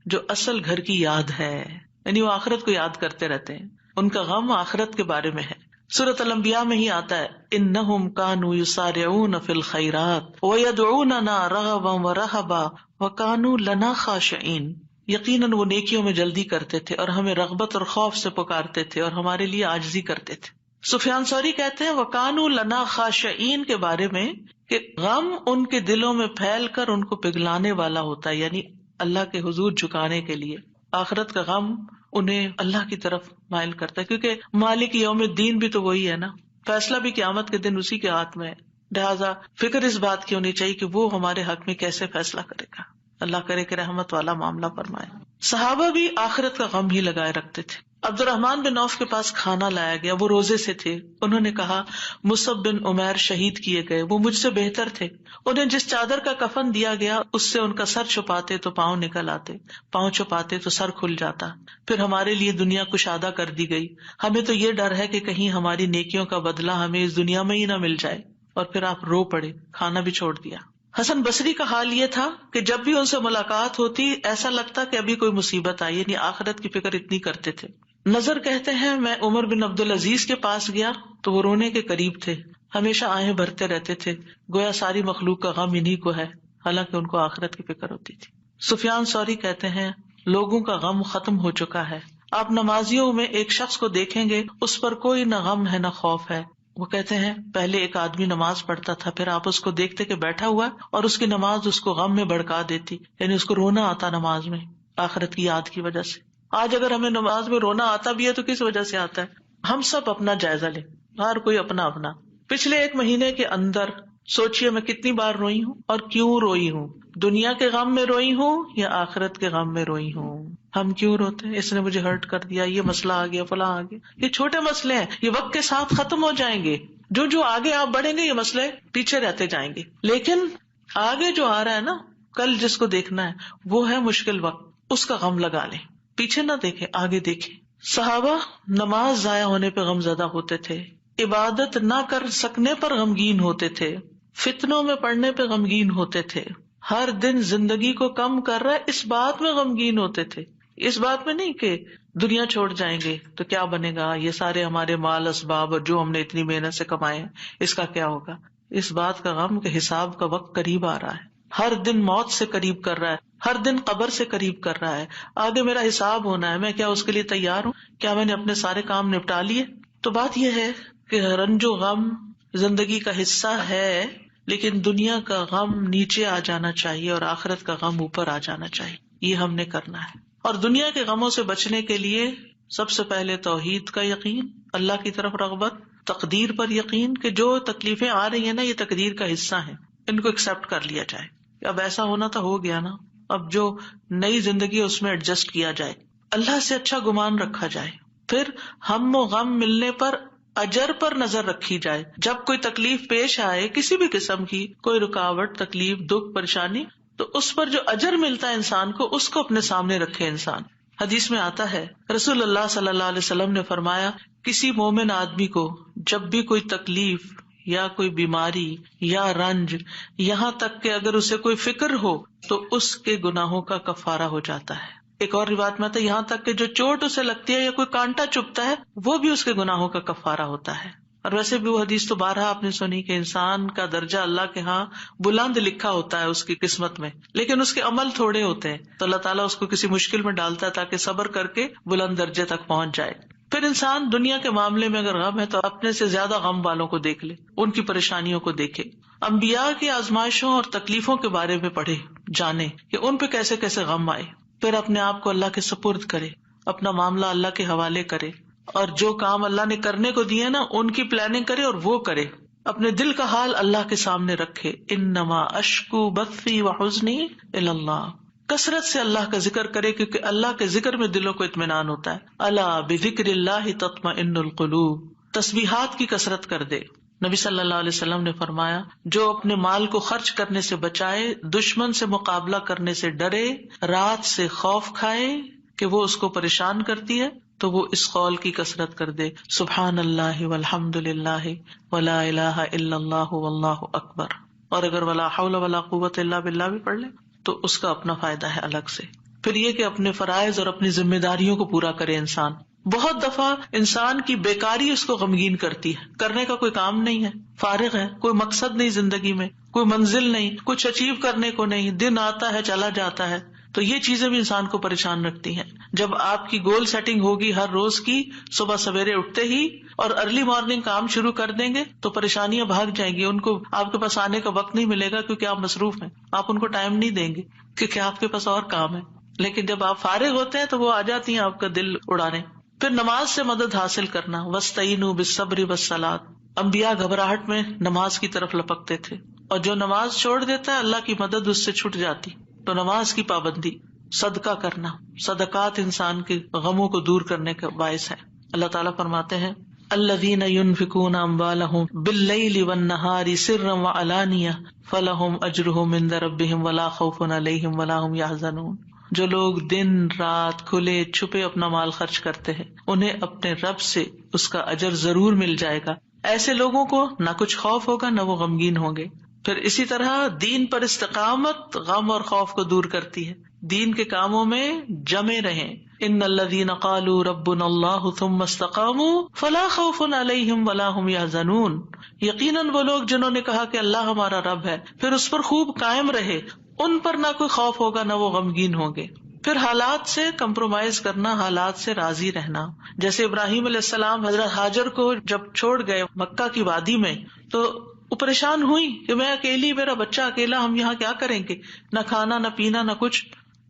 جو اصل گھر کی یاد ہے، یعنی وہ آخرت کو یاد کرتے رہتے ہیں، ان کا غم آخرت کے بارے میں ہے۔ سورۃ الانبیاء میں ہی آتا ہے انہم کانوا یسارعون فی الخیرات ویدعوننا رغبا ورہبا وکانوا لنا خاشعین، یقیناً وہ نیکیوں میں جلدی کرتے تھے اور ہمیں رغبت اور خوف سے پکارتے تھے اور ہمارے لیے عاجزی کرتے تھے۔ سفیان ثوری کہتے ہیں وَكَانُوا لَنَا خَاشِعِينَ کے بارے میں کہ غم ان کے دلوں میں پھیل کر ان کو پگھلانے والا ہوتا ہے، یعنی اللہ کے حضور جھکانے کے لیے۔ آخرت کا غم انہیں اللہ کی طرف مائل کرتا ہے، کیونکہ مالک یوم الدین بھی تو وہی ہے نا، فیصلہ بھی قیامت کے دن اسی کے ہاتھ میں ہے، لہٰذا فکر اس بات کی ہونی چاہیے کہ وہ ہمارے حق میں کیسے فیصلہ کرے گا۔ اللہ کرے کہ رحمت والا معاملہ فرمائے۔ صحابہ بھی آخرت کا غم ہی لگائے رکھتے تھے۔ عبد الرحمن بن عوف کے پاس کھانا لایا گیا، وہ روزے سے تھے، انہوں نے کہا مصعب بن عمیر شہید کیے گئے، وہ مجھ سے بہتر تھے، انہیں جس چادر کا کفن دیا گیا اس سے ان کا سر چھپاتے تو پاؤں نکل آتے، پاؤں چھپاتے تو سر کھل جاتا، پھر ہمارے لیے دنیا کشادہ کر دی گئی، ہمیں تو یہ ڈر ہے کہ کہیں ہماری نیکیوں کا بدلہ ہمیں اس دنیا میں ہی نہ مل جائے، اور پھر آپ رو پڑے، کھانا بھی چھوڑ دیا۔ حسن بصری کا حال یہ تھا کہ جب بھی ان سے ملاقات ہوتی ایسا لگتا کہ ابھی کوئی مصیبت آئی، یعنی آخرت کی فکر اتنی کرتے تھے۔ نظر کہتے ہیں میں عمر بن عبدالعزیز کے پاس گیا تو وہ رونے کے قریب تھے، ہمیشہ آہیں بھرتے رہتے تھے، گویا ساری مخلوق کا غم انہی کو ہے، حالانکہ ان کو آخرت کی فکر ہوتی تھی۔ سفیان ثوری کہتے ہیں لوگوں کا غم ختم ہو چکا ہے، آپ نمازیوں میں ایک شخص کو دیکھیں گے اس پر کوئی نہ غم ہے نہ خوف ہے۔ وہ کہتے ہیں پہلے ایک آدمی نماز پڑھتا تھا، پھر آپ اس کو دیکھتے کہ بیٹھا ہوا اور اس کی نماز اس کو غم میں بھڑکا دیتی، یعنی اس کو رونا آتا نماز میں آخرت کی یاد کی وجہ سے۔ آج اگر ہمیں نماز میں رونا آتا بھی ہے تو کس وجہ سے آتا ہے؟ ہم سب اپنا جائزہ لیں، ہر کوئی اپنا اپنا۔ پچھلے ایک مہینے کے اندر سوچئے میں کتنی بار روئی ہوں اور کیوں روئی ہوں، دنیا کے غم میں روئی ہوں یا آخرت کے غم میں روئی ہوں۔ ہم کیوں روتے ہیں؟ اس نے مجھے ہرٹ کر دیا، یہ مسئلہ آ گیا، فلاں آ گیا۔ یہ چھوٹے مسئلے ہیں، یہ وقت کے ساتھ ختم ہو جائیں گے، جو آگے آپ بڑھیں گے یہ مسئلے پیچھے رہتے جائیں گے، لیکن آگے جو آ رہا ہے نا، کل جس کو دیکھنا ہے وہ ہے مشکل وقت، اس کا غم لگا لیں، پیچھے نہ دیکھیں آگے دیکھیں۔ صحابہ نماز ضائع ہونے پہ غم زدہ ہوتے تھے، عبادت نہ کر سکنے پر غمگین ہوتے تھے، فتنوں میں پڑنے پہ غمگین ہوتے تھے، ہر دن زندگی کو کم کر رہا ہے اس بات میں غمگین ہوتے تھے، اس بات میں نہیں کہ دنیا چھوڑ جائیں گے تو کیا بنے گا، یہ سارے ہمارے مال اسباب اور جو ہم نے اتنی محنت سے کمائے ہیں اس کا کیا ہوگا، اس بات کا غم کہ حساب کا وقت قریب آ رہا ہے، ہر دن موت سے قریب کر رہا ہے، ہر دن قبر سے قریب کر رہا ہے، آگے میرا حساب ہونا ہے، میں کیا اس کے لیے تیار ہوں، کیا میں نے اپنے سارے کام نپٹا لیے؟ تو بات یہ ہے کہ رنج و غم زندگی کا حصہ ہے، لیکن دنیا کا غم نیچے آ جانا چاہیے اور آخرت کا غم اوپر آ جانا چاہیے، یہ ہم نے کرنا ہے۔ اور دنیا کے غموں سے بچنے کے لیے سب سے پہلے توحید کا یقین، اللہ کی طرف رغبت، تقدیر پر یقین کہ جو تکلیفیں آ رہی ہیں نا یہ تقدیر کا حصہ ہیں، ان کو ایکسپٹ کر لیا جائے، اب ایسا ہونا تو ہو گیا نا، اب جو نئی زندگی ہے اس میں ایڈجسٹ کیا جائے، اللہ سے اچھا گمان رکھا جائے، پھر ہم و غم ملنے پر اجر پر نظر رکھی جائے، جب کوئی تکلیف پیش آئے کسی بھی قسم کی، کوئی رکاوٹ، تکلیف، دکھ، پریشانی، تو اس پر جو اجر ملتا ہے انسان کو اس کو اپنے سامنے رکھے انسان۔ حدیث میں آتا ہے رسول اللہ صلی اللہ علیہ وسلم نے فرمایا کسی مومن آدمی کو جب بھی کوئی تکلیف یا کوئی بیماری یا رنج، یہاں تک کہ اگر اسے کوئی فکر ہو تو اس کے گناہوں کا کفارہ ہو جاتا ہے۔ ایک اور روایت میں آتا ہے یہاں تک کہ جو چوٹ اسے لگتی ہے یا کوئی کانٹا چبھتا ہے وہ بھی اس کے گناہوں کا کفارہ ہوتا ہے۔ اور ویسے بھی وہ حدیث تو بارہا آپ نے سنی کہ انسان کا درجہ اللہ کے ہاں بلند لکھا ہوتا ہے اس کی قسمت میں، لیکن اس کے عمل تھوڑے ہوتے ہیں، تو اللہ تعالیٰ اس کو کسی مشکل میں ڈالتا ہے تاکہ صبر کر کے بلند درجے تک پہنچ جائے۔ پھر انسان دنیا کے معاملے میں اگر غم ہے تو اپنے سے زیادہ غم والوں کو دیکھ لے، ان کی پریشانیوں کو دیکھے، انبیاء کی آزمائشوں اور تکلیفوں کے بارے میں پڑھے، جانے کہ ان پہ کیسے کیسے غم آئے، پھر اپنے آپ کو اللہ کے سپرد کرے، اپنا معاملہ اللہ کے حوالے کرے، اور جو کام اللہ نے کرنے کو دیے نا ان کی پلاننگ کرے اور وہ کرے، اپنے دل کا حال اللہ کے سامنے رکھے، انما اشکو بثی وحزنی الی اللہ، کثرت سے اللہ کا ذکر کرے کیونکہ اللہ کے ذکر میں دلوں کو اطمینان ہوتا ہے، الا بذکر اللہ تطمئن القلوب، تسبیحات کی کثرت کر دے۔ نبی صلی اللہ علیہ وسلم نے فرمایا جو اپنے مال کو خرچ کرنے سے بچائے، دشمن سے مقابلہ کرنے سے ڈرے، رات سے خوف کھائے کہ وہ اس کو پریشان کرتی ہے، تو وہ اس قول کی کثرت کر دے سبحان اللہ والحمد للہ ولا الہ الا اللہ واللہ اکبر، اور اگر ولا حول ولا قوت الا باللہ بھی پڑھ لے تو اس کا اپنا فائدہ ہے الگ سے۔ پھر یہ کہ اپنے فرائض اور اپنی ذمہ داریوں کو پورا کرے انسان۔ بہت دفعہ انسان کی بیکاری اس کو غمگین کرتی ہے، کرنے کا کوئی کام نہیں ہے، فارغ ہے، کوئی مقصد نہیں زندگی میں، کوئی منزل نہیں، کچھ اچیو کرنے کو نہیں، دن آتا ہے چلا جاتا ہے، تو یہ چیزیں بھی انسان کو پریشان رکھتی ہیں۔ جب آپ کی گول سیٹنگ ہوگی ہر روز کی، صبح سویرے اٹھتے ہی اور ارلی مارننگ کام شروع کر دیں گے تو پریشانیاں بھاگ جائیں گی، ان کو آپ کے پاس آنے کا وقت نہیں ملے گا کیونکہ آپ مصروف ہیں، آپ ان کو ٹائم نہیں دیں گے کیونکہ آپ کے پاس اور کام ہے۔ لیکن جب آپ فارغ ہوتے ہیں تو وہ آ جاتی ہیں آپ کا دل اڑانے۔ پھر نماز سے مدد حاصل کرنا، وَاسْتَعِينُوا بِالصَّبْرِ وَالصَّلَاةِ، انبیاء گھبراہٹ میں نماز کی طرف لپکتے تھے، اور جو نماز چھوڑ دیتا ہے اللہ کی مدد اس سے چھٹ جاتی۔ تو نماز کی پابندی، صدقہ کرنا، صدقات انسان کے غموں کو دور کرنے کا باعث ہے۔ اللہ تعالیٰ فرماتے ہیں الذین ينفقون اموالهم باللیل والنہار سرا وعلانیہ فلہم اجرہم عند ربہم ولا خوف علیہم ولا ہم یحزنون، جو لوگ دن رات کھلے چھپے اپنا مال خرچ کرتے ہیں انہیں اپنے رب سے اس کا اجر ضرور مل جائے گا، ایسے لوگوں کو نہ کچھ خوف ہوگا نہ وہ غمگین ہوں گے۔ پھر اسی طرح دین پر استقامت غم اور خوف کو دور کرتی ہے، دین کے کاموں میں جمے رہیں۔ ان الذین قالوا ربنا اللہ ثم استقاموا فلا خوف علیہم ولا هم یحزنون، یقیناً وہ لوگ جنہوں نے کہا کہ اللہ ہمارا رب ہے پھر اس پر خوب قائم رہے، ان پر نہ کوئی خوف ہوگا نہ وہ غمگین ہوں گے۔ پھر حالات سے کمپرومائز کرنا، حالات سے راضی رہنا، جیسے ابراہیم علیہ السلام حضرت ہاجر کو جب چھوڑ گئے مکہ کی وادی میں تو وہ پریشان ہوئی کہ میں اکیلی، میرا بچہ اکیلا، ہم یہاں کیا کریں گے، نہ کھانا نہ پینا نہ کچھ۔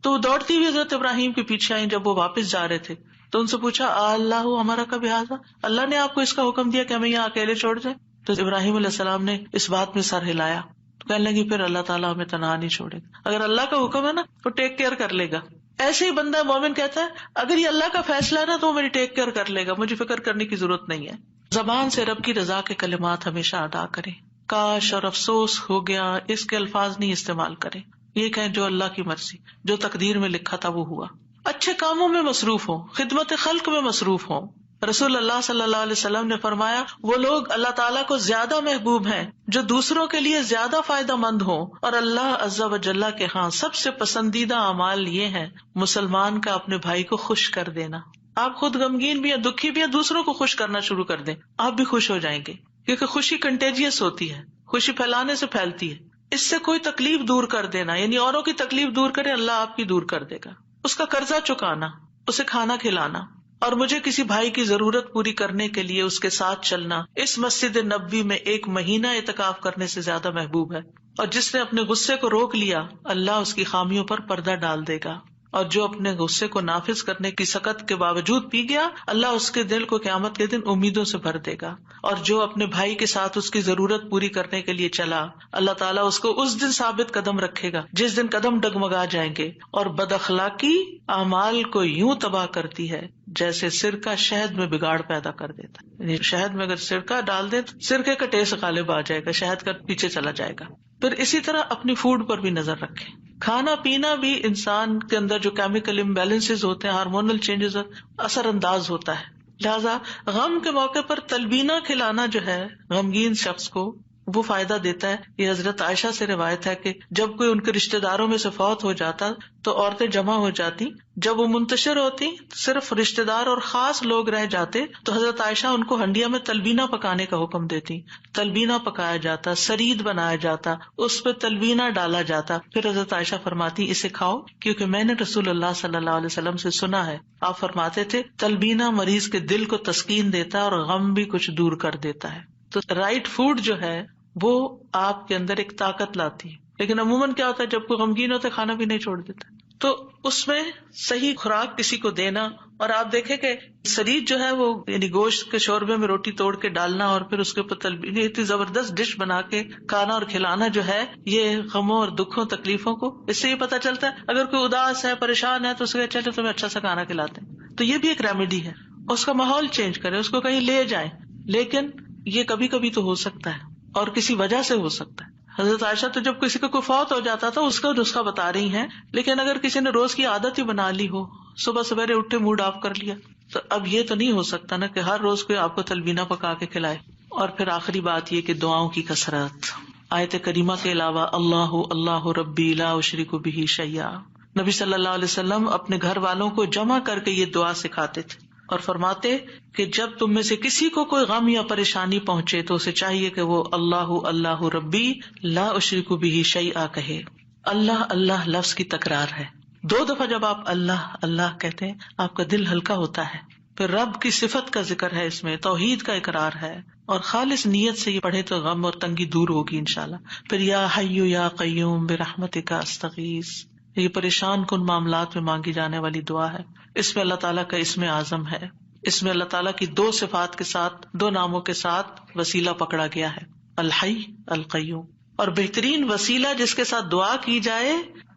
تو وہ دوڑتی ہوئی حضرت ابراہیم کے پیچھے آئیں جب وہ واپس جا رہے تھے تو ان سے پوچھا اللہ ہمارا کب حاضر، اللہ نے آپ کو اس کا حکم دیا کہ ہمیں یہاں اکیلے چھوڑ دیں؟ تو ابراہیم علیہ السلام نے اس بات میں سر ہلایا، تو کہنے لگی پھر اللہ تعالیٰ ہمیں تنہا نہیں چھوڑے گا، اگر اللہ کا حکم ہے نا تو ٹیک کیئر کر لے گا۔ ایسے ہی بندہ مومن کہتا ہے اگر یہ اللہ کا فیصلہ ہے نا تو وہ میری ٹیک کیئر کر لے گا، مجھے فکر کرنے کی ضرورت نہیں ہے۔ زبان سے رب کی رضا کے کلمات ہمیشہ ادا کریں، کاش اور افسوس ہو گیا اس کے الفاظ نہیں استعمال کریں، یہ کہیں جو اللہ کی مرضی، جو تقدیر میں لکھا تھا وہ ہوا۔ اچھے کاموں میں مصروف ہوں، خدمت خلق میں مصروف ہوں۔ رسول اللہ صلی اللہ علیہ وسلم نے فرمایا وہ لوگ اللہ تعالیٰ کو زیادہ محبوب ہیں جو دوسروں کے لیے زیادہ فائدہ مند ہوں، اور اللہ عز و جل کے ہاں سب سے پسندیدہ اعمال یہ ہیں مسلمان کا اپنے بھائی کو خوش کر دینا۔ آپ خود غمگین بھی ہیں، دکھی بھی ہیں، دوسروں کو خوش کرنا شروع کر دیں، آپ بھی خوش ہو جائیں گے، کیونکہ خوشی کنٹیجیس ہوتی ہے، خوشی پھیلانے سے پھیلتی ہے۔ اس سے کوئی تکلیف دور کر دینا، یعنی اوروں کی تکلیف دور کرے، اللہ آپ کی دور کر دے گا۔ اس کا قرضہ چکانا، اسے کھانا کھلانا، اور مجھے کسی بھائی کی ضرورت پوری کرنے کے لیے اس کے ساتھ چلنا اس مسجد نبوی میں 1 مہینہ اعتکاف کرنے سے زیادہ محبوب ہے۔ اور جس نے اپنے غصے کو روک لیا اللہ اس کی خامیوں پر پردہ ڈال دے گا، اور جو اپنے غصے کو نافذ کرنے کی سخت کے باوجود پی گیا اللہ اس کے دل کو قیامت کے دن امیدوں سے بھر دے گا۔ اور جو اپنے بھائی کے ساتھ اس کی ضرورت پوری کرنے کے لیے چلا اللہ تعالیٰ اس کو اس دن ثابت قدم رکھے گا جس دن قدم ڈگمگا جائیں گے۔ اور بد اخلاقی اعمال کو یوں تباہ کرتی ہے جیسے سرکہ شہد میں بگاڑ پیدا کر دیتا ہے، یعنی شہد میں اگر سرکہ ڈال دیں تو سرکے کا ٹیسٹ غالب آ جائے گا، شہد کا پیچھے چلا جائے گا۔ پھر اسی طرح اپنی فوڈ پر بھی نظر رکھیں، کھانا پینا بھی انسان کے اندر جو کیمیکل امبیلنسز ہوتے ہیں، ہارمونل چینجز اثر انداز ہوتا ہے، لہذا غم کے موقع پر تلبینہ کھلانا جو ہے غمگین شخص کو وہ فائدہ دیتا ہے۔ یہ حضرت عائشہ سے روایت ہے کہ جب کوئی ان کے رشتہ داروں میں سے فوت ہو جاتا تو عورتیں جمع ہو جاتی، جب وہ منتشر ہوتی صرف رشتہ دار اور خاص لوگ رہ جاتے تو حضرت عائشہ ان کو ہنڈیا میں تلبینہ پکانے کا حکم دیتی، تلبینہ پکایا جاتا، سرید بنایا جاتا، اس پہ تلبینہ ڈالا جاتا، پھر حضرت عائشہ فرماتی اسے کھاؤ کیونکہ میں نے رسول اللہ صلی اللہ علیہ وسلم سے سنا ہے، آپ فرماتے تھے تلبینہ مریض کے دل کو تسکین دیتا ہے اور غم بھی کچھ دور کر دیتا ہے۔ تو رائٹ فوڈ جو ہے وہ آپ کے اندر ایک طاقت لاتی ہے، لیکن عموماً کیا ہوتا ہے جب کوئی غمگین ہوتا ہے کھانا بھی نہیں چھوڑ دیتا، تو اس میں صحیح خوراک کسی کو دینا۔ اور آپ دیکھیں کہ سرید جو ہے وہ یعنی گوشت کے شوربے میں روٹی توڑ کے ڈالنا اور پھر اس کے اوپر تلبینہ، اتنی زبردست ڈش بنا کے کھانا اور کھلانا جو ہے یہ غموں اور دکھوں تکلیفوں کو، اس سے یہ پتہ چلتا ہے اگر کوئی اداس ہے پریشان ہے تو اس کو چلے تمہیں اچھا سا کھانا کھلاتے ہیں، تو یہ بھی ایک ریمیڈی ہے۔ اس کا ماحول چینج کرے، اس کو کہیں لے جائیں، لیکن یہ کبھی کبھی تو ہو سکتا ہے اور کسی وجہ سے ہو سکتا ہے۔ حضرت عائشہ تو جب کسی کا کوئی فوت ہو جاتا تھا اس کا نسخہ بتا رہی ہیں، لیکن اگر کسی نے روز کی عادت ہی بنا لی ہو، صبح سویرے اٹھے موڈ آف کر لیا تو اب یہ تو نہیں ہو سکتا نا کہ ہر روز کوئی آپ کو تلبینہ پکا کے کھلائے. اور پھر آخری بات یہ کہ دعاؤں کی کثرت. آیت کریمہ کے علاوہ اللہ اللہ ربی لا اشرک بہ شیئا، نبی صلی اللہ علیہ وسلم اپنے گھر والوں کو جمع کر کے یہ دعا سکھاتے تھے اور فرماتے کہ جب تم میں سے کسی کو کوئی غم یا پریشانی پہنچے تو اسے چاہیے کہ وہ اللہ اللہ ربی لا اشرک بہ شیئا کہے. اللہ اللہ لفظ کی تکرار ہے. 2 دفعہ جب آپ اللہ اللہ کہتے ہیں آپ کا دل ہلکا ہوتا ہے. پھر رب کی صفت کا ذکر ہے، اس میں توحید کا اقرار ہے، اور خالص نیت سے یہ پڑھے تو غم اور تنگی دور ہوگی انشاءاللہ. پھر یا حی یا قیوم برحمتک استغیث، یہ پریشان کن معاملات میں مانگی جانے والی دعا ہے. اس میں اللہ تعالیٰ کا اسم اعظم ہے، اس میں اللہ تعالیٰ کی 2 صفات کے ساتھ 2 ناموں کے ساتھ وسیلہ پکڑا گیا ہے، الحی القیوم. اور بہترین وسیلہ جس کے ساتھ دعا کی جائے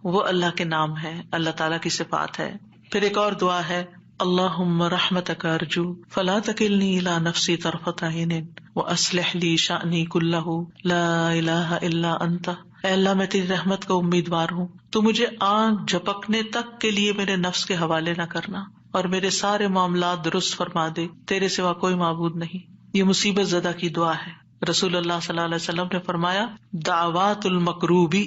وہ اللہ کے نام ہے، اللہ تعالیٰ کی صفات ہے. پھر ایک اور دعا ہے اللہم رحمتک ارجو فلا تکلنی الی نفسی طرفۃ عین واصلح لی شأنی کلہ لا الہ الا انت. اے اللہ میں تیری رحمت کا امیدوار ہوں، تو مجھے آنکھ جھپکنے تک کے لیے میرے نفس کے حوالے نہ کرنا اور میرے سارے معاملات درست فرما دے، تیرے سوا کوئی معبود نہیں. یہ مصیبت زدہ کی دعا ہے. رسول اللہ صلی اللہ علیہ وسلم نے فرمایا دعوات المکروبی،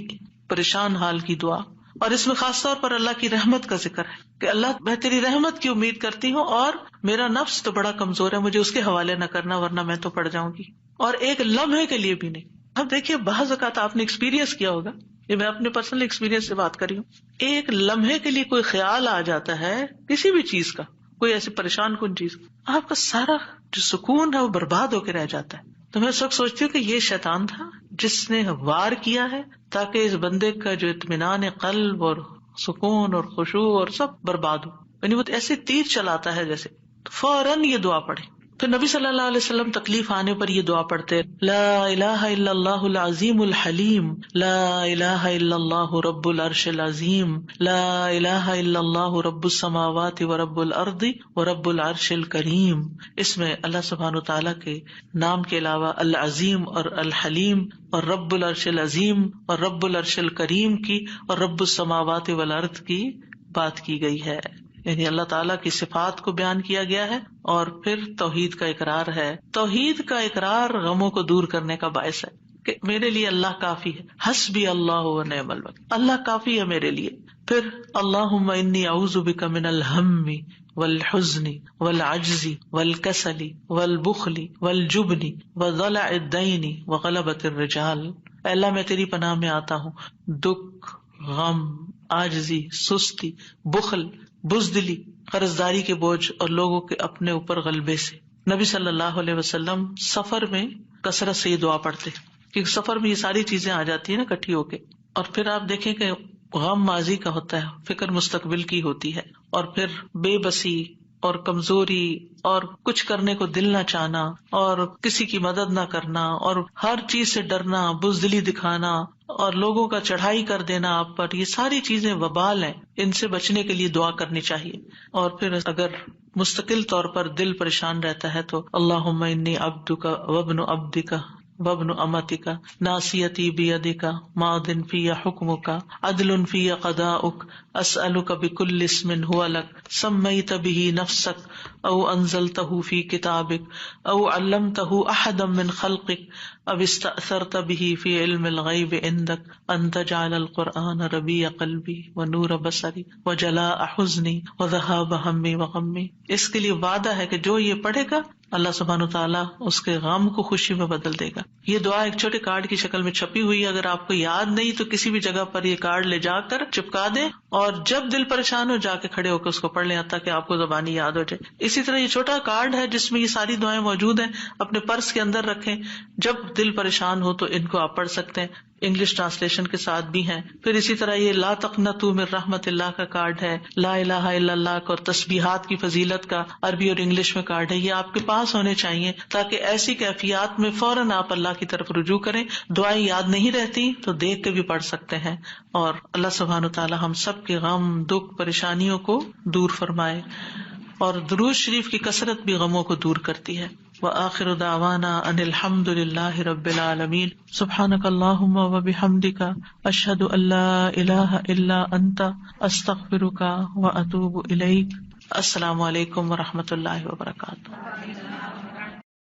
پریشان حال کی دعا. اور اس میں خاص طور پر اللہ کی رحمت کا ذکر ہے کہ اللہ میں تیری رحمت کی امید کرتی ہوں اور میرا نفس تو بڑا کمزور ہے، مجھے اس کے حوالے نہ کرنا ورنہ میں تو پڑ جاؤں گی، اور ایک لمحے کے لیے بھی نہیں. اب دیکھیے بعض اوقات آپ نے ایکسپیرینس کیا ہوگا، یہ میں اپنے پرسنل ایکسپیرینس سے بات کری ہوں، ایک لمحے کے لیے کوئی خیال آ جاتا ہے کسی بھی چیز کا، کوئی ایسی پریشان کن چیز، آپ کا سارا جو سکون ہے وہ برباد ہو کے رہ جاتا ہے. تو میں اس وقت سوچتی ہوں کہ یہ شیطان تھا جس نے وار کیا ہے تاکہ اس بندے کا جو اطمینان قلب اور سکون اور خشوع اور سب برباد ہو. یعنی وہ ایسے تیر چلاتا ہے جیسے. فوراً یہ دعا پڑھے. پھر نبی صلی اللہ علیہ وسلم تکلیف آنے پر یہ دعا پڑھتے لا الہ الا اللہ العظیم الحلیم، لا الہ الا اللہ رب العرش العظیم، لا الہ الا اللہ رب السماوات ورب الارض ورب العرش الکریم. اس میں اللہ سبحانہ وتعالیٰ کے نام کے علاوہ العظیم اور الحلیم اور رب العرش العظیم اور رب العرش الکریم کی اور رب السماوات والارض کی بات کی گئی ہے. یعنی اللہ تعالیٰ کی صفات کو بیان کیا گیا ہے اور پھر توحید کا اقرار ہے. توحید کا اقرار غموں کو دور کرنے کا باعث ہے کہ میرے لیے اللہ کافی ہے، حسبی اللہ ونعم الوکیل، اللہ کافی ہے میرے لیے. پھر اللہم انی اعوذ بک من الہم والحزن والعجز والکسل والبخل والجبن وضلع الدین وغلبۃ الرجال. اے اللہ میں تیری پناہ میں آتا ہوں دکھ، غم، عاجزی، سستی، بخل، بزدلی، قرضداری کے بوجھ اور لوگوں کے اپنے اوپر غلبے سے. نبی صلی اللہ علیہ وسلم سفر میں کثرت سے یہ دعا پڑھتے کیونکہ سفر میں یہ ساری چیزیں آ جاتی ہیں نا اکٹھی ہو کے. اور پھر آپ دیکھیں کہ غم ماضی کا ہوتا ہے، فکر مستقبل کی ہوتی ہے، اور پھر بے بسی اور کمزوری اور کچھ کرنے کو دل نہ چاہنا اور کسی کی مدد نہ کرنا اور ہر چیز سے ڈرنا، بزدلی دکھانا اور لوگوں کا چڑھائی کر دینا آپ پر، یہ ساری چیزیں وبال ہیں. ان سے بچنے کے لیے دعا کرنی چاہیے. اور پھر اگر مستقل طور پر دل پریشان رہتا ہے تو اللہم انی عبدک وابن عبدک وابن امتک ناصیتی بیدک ماض فی حکمک عدل فی قضاؤک اسألک بکل اسم هو لک سمیت بہ نفسک او انزلتہ فی کتابک او علمتہ احدا من خلقک او استأثرت بہ فی علم الغیب عندک ان تجعل القرآن ربیع قلبی ونور بصری وجلاء حزنی وذہاب ہمی وغمی. اس کے لیے وعدہ ہے کہ جو یہ پڑھے گا اللہ سبحانہ تعالیٰ اس کے غم کو خوشی میں بدل دے گا. یہ دعا ایک چھوٹے کارڈ کی شکل میں چھپی ہوئی ہے، اگر آپ کو یاد نہیں تو کسی بھی جگہ پر یہ کارڈ لے جا کر چپکا دیں اور جب دل پریشان ہو جا کے کھڑے ہو کے اس کو پڑھ لیں تاکہ آپ کو زبانی یاد ہو جائے. اسی طرح یہ چھوٹا کارڈ ہے جس میں یہ ساری دعائیں موجود ہیں، اپنے پرس کے اندر رکھیں، جب دل پریشان ہو تو ان کو آپ پڑھ سکتے ہیں. انگلش ٹرانسلیشن کے ساتھ بھی ہیں. پھر اسی طرح یہ لا تقنطوا من رحمت اللہ کا کارڈ ہے، لا الہ الا اللہ اور تسبیحات کی فضیلت کا عربی اور انگلش میں کارڈ ہے. یہ آپ کے پاس ہونے چاہیے تاکہ ایسی کیفیات میں فوراً آپ اللہ کی طرف رجوع کریں. دعائیں یاد نہیں رہتی تو دیکھ کے بھی پڑھ سکتے ہیں. اور اللہ سبحانہ تعالی ہم سب کے غم، دکھ، پریشانیوں کو دور فرمائے. اور درود شریف کی کثرت بھی غموں کو دور کرتی ہے. وآخر دعوانا ان الحمد للہ رب العالمین. سبحانک اللہم وبحمدک اشہد ان لا الہ الا انت استغفرک واتوب الیک. السلام علیکم ورحمۃ اللہ وبرکاتہ.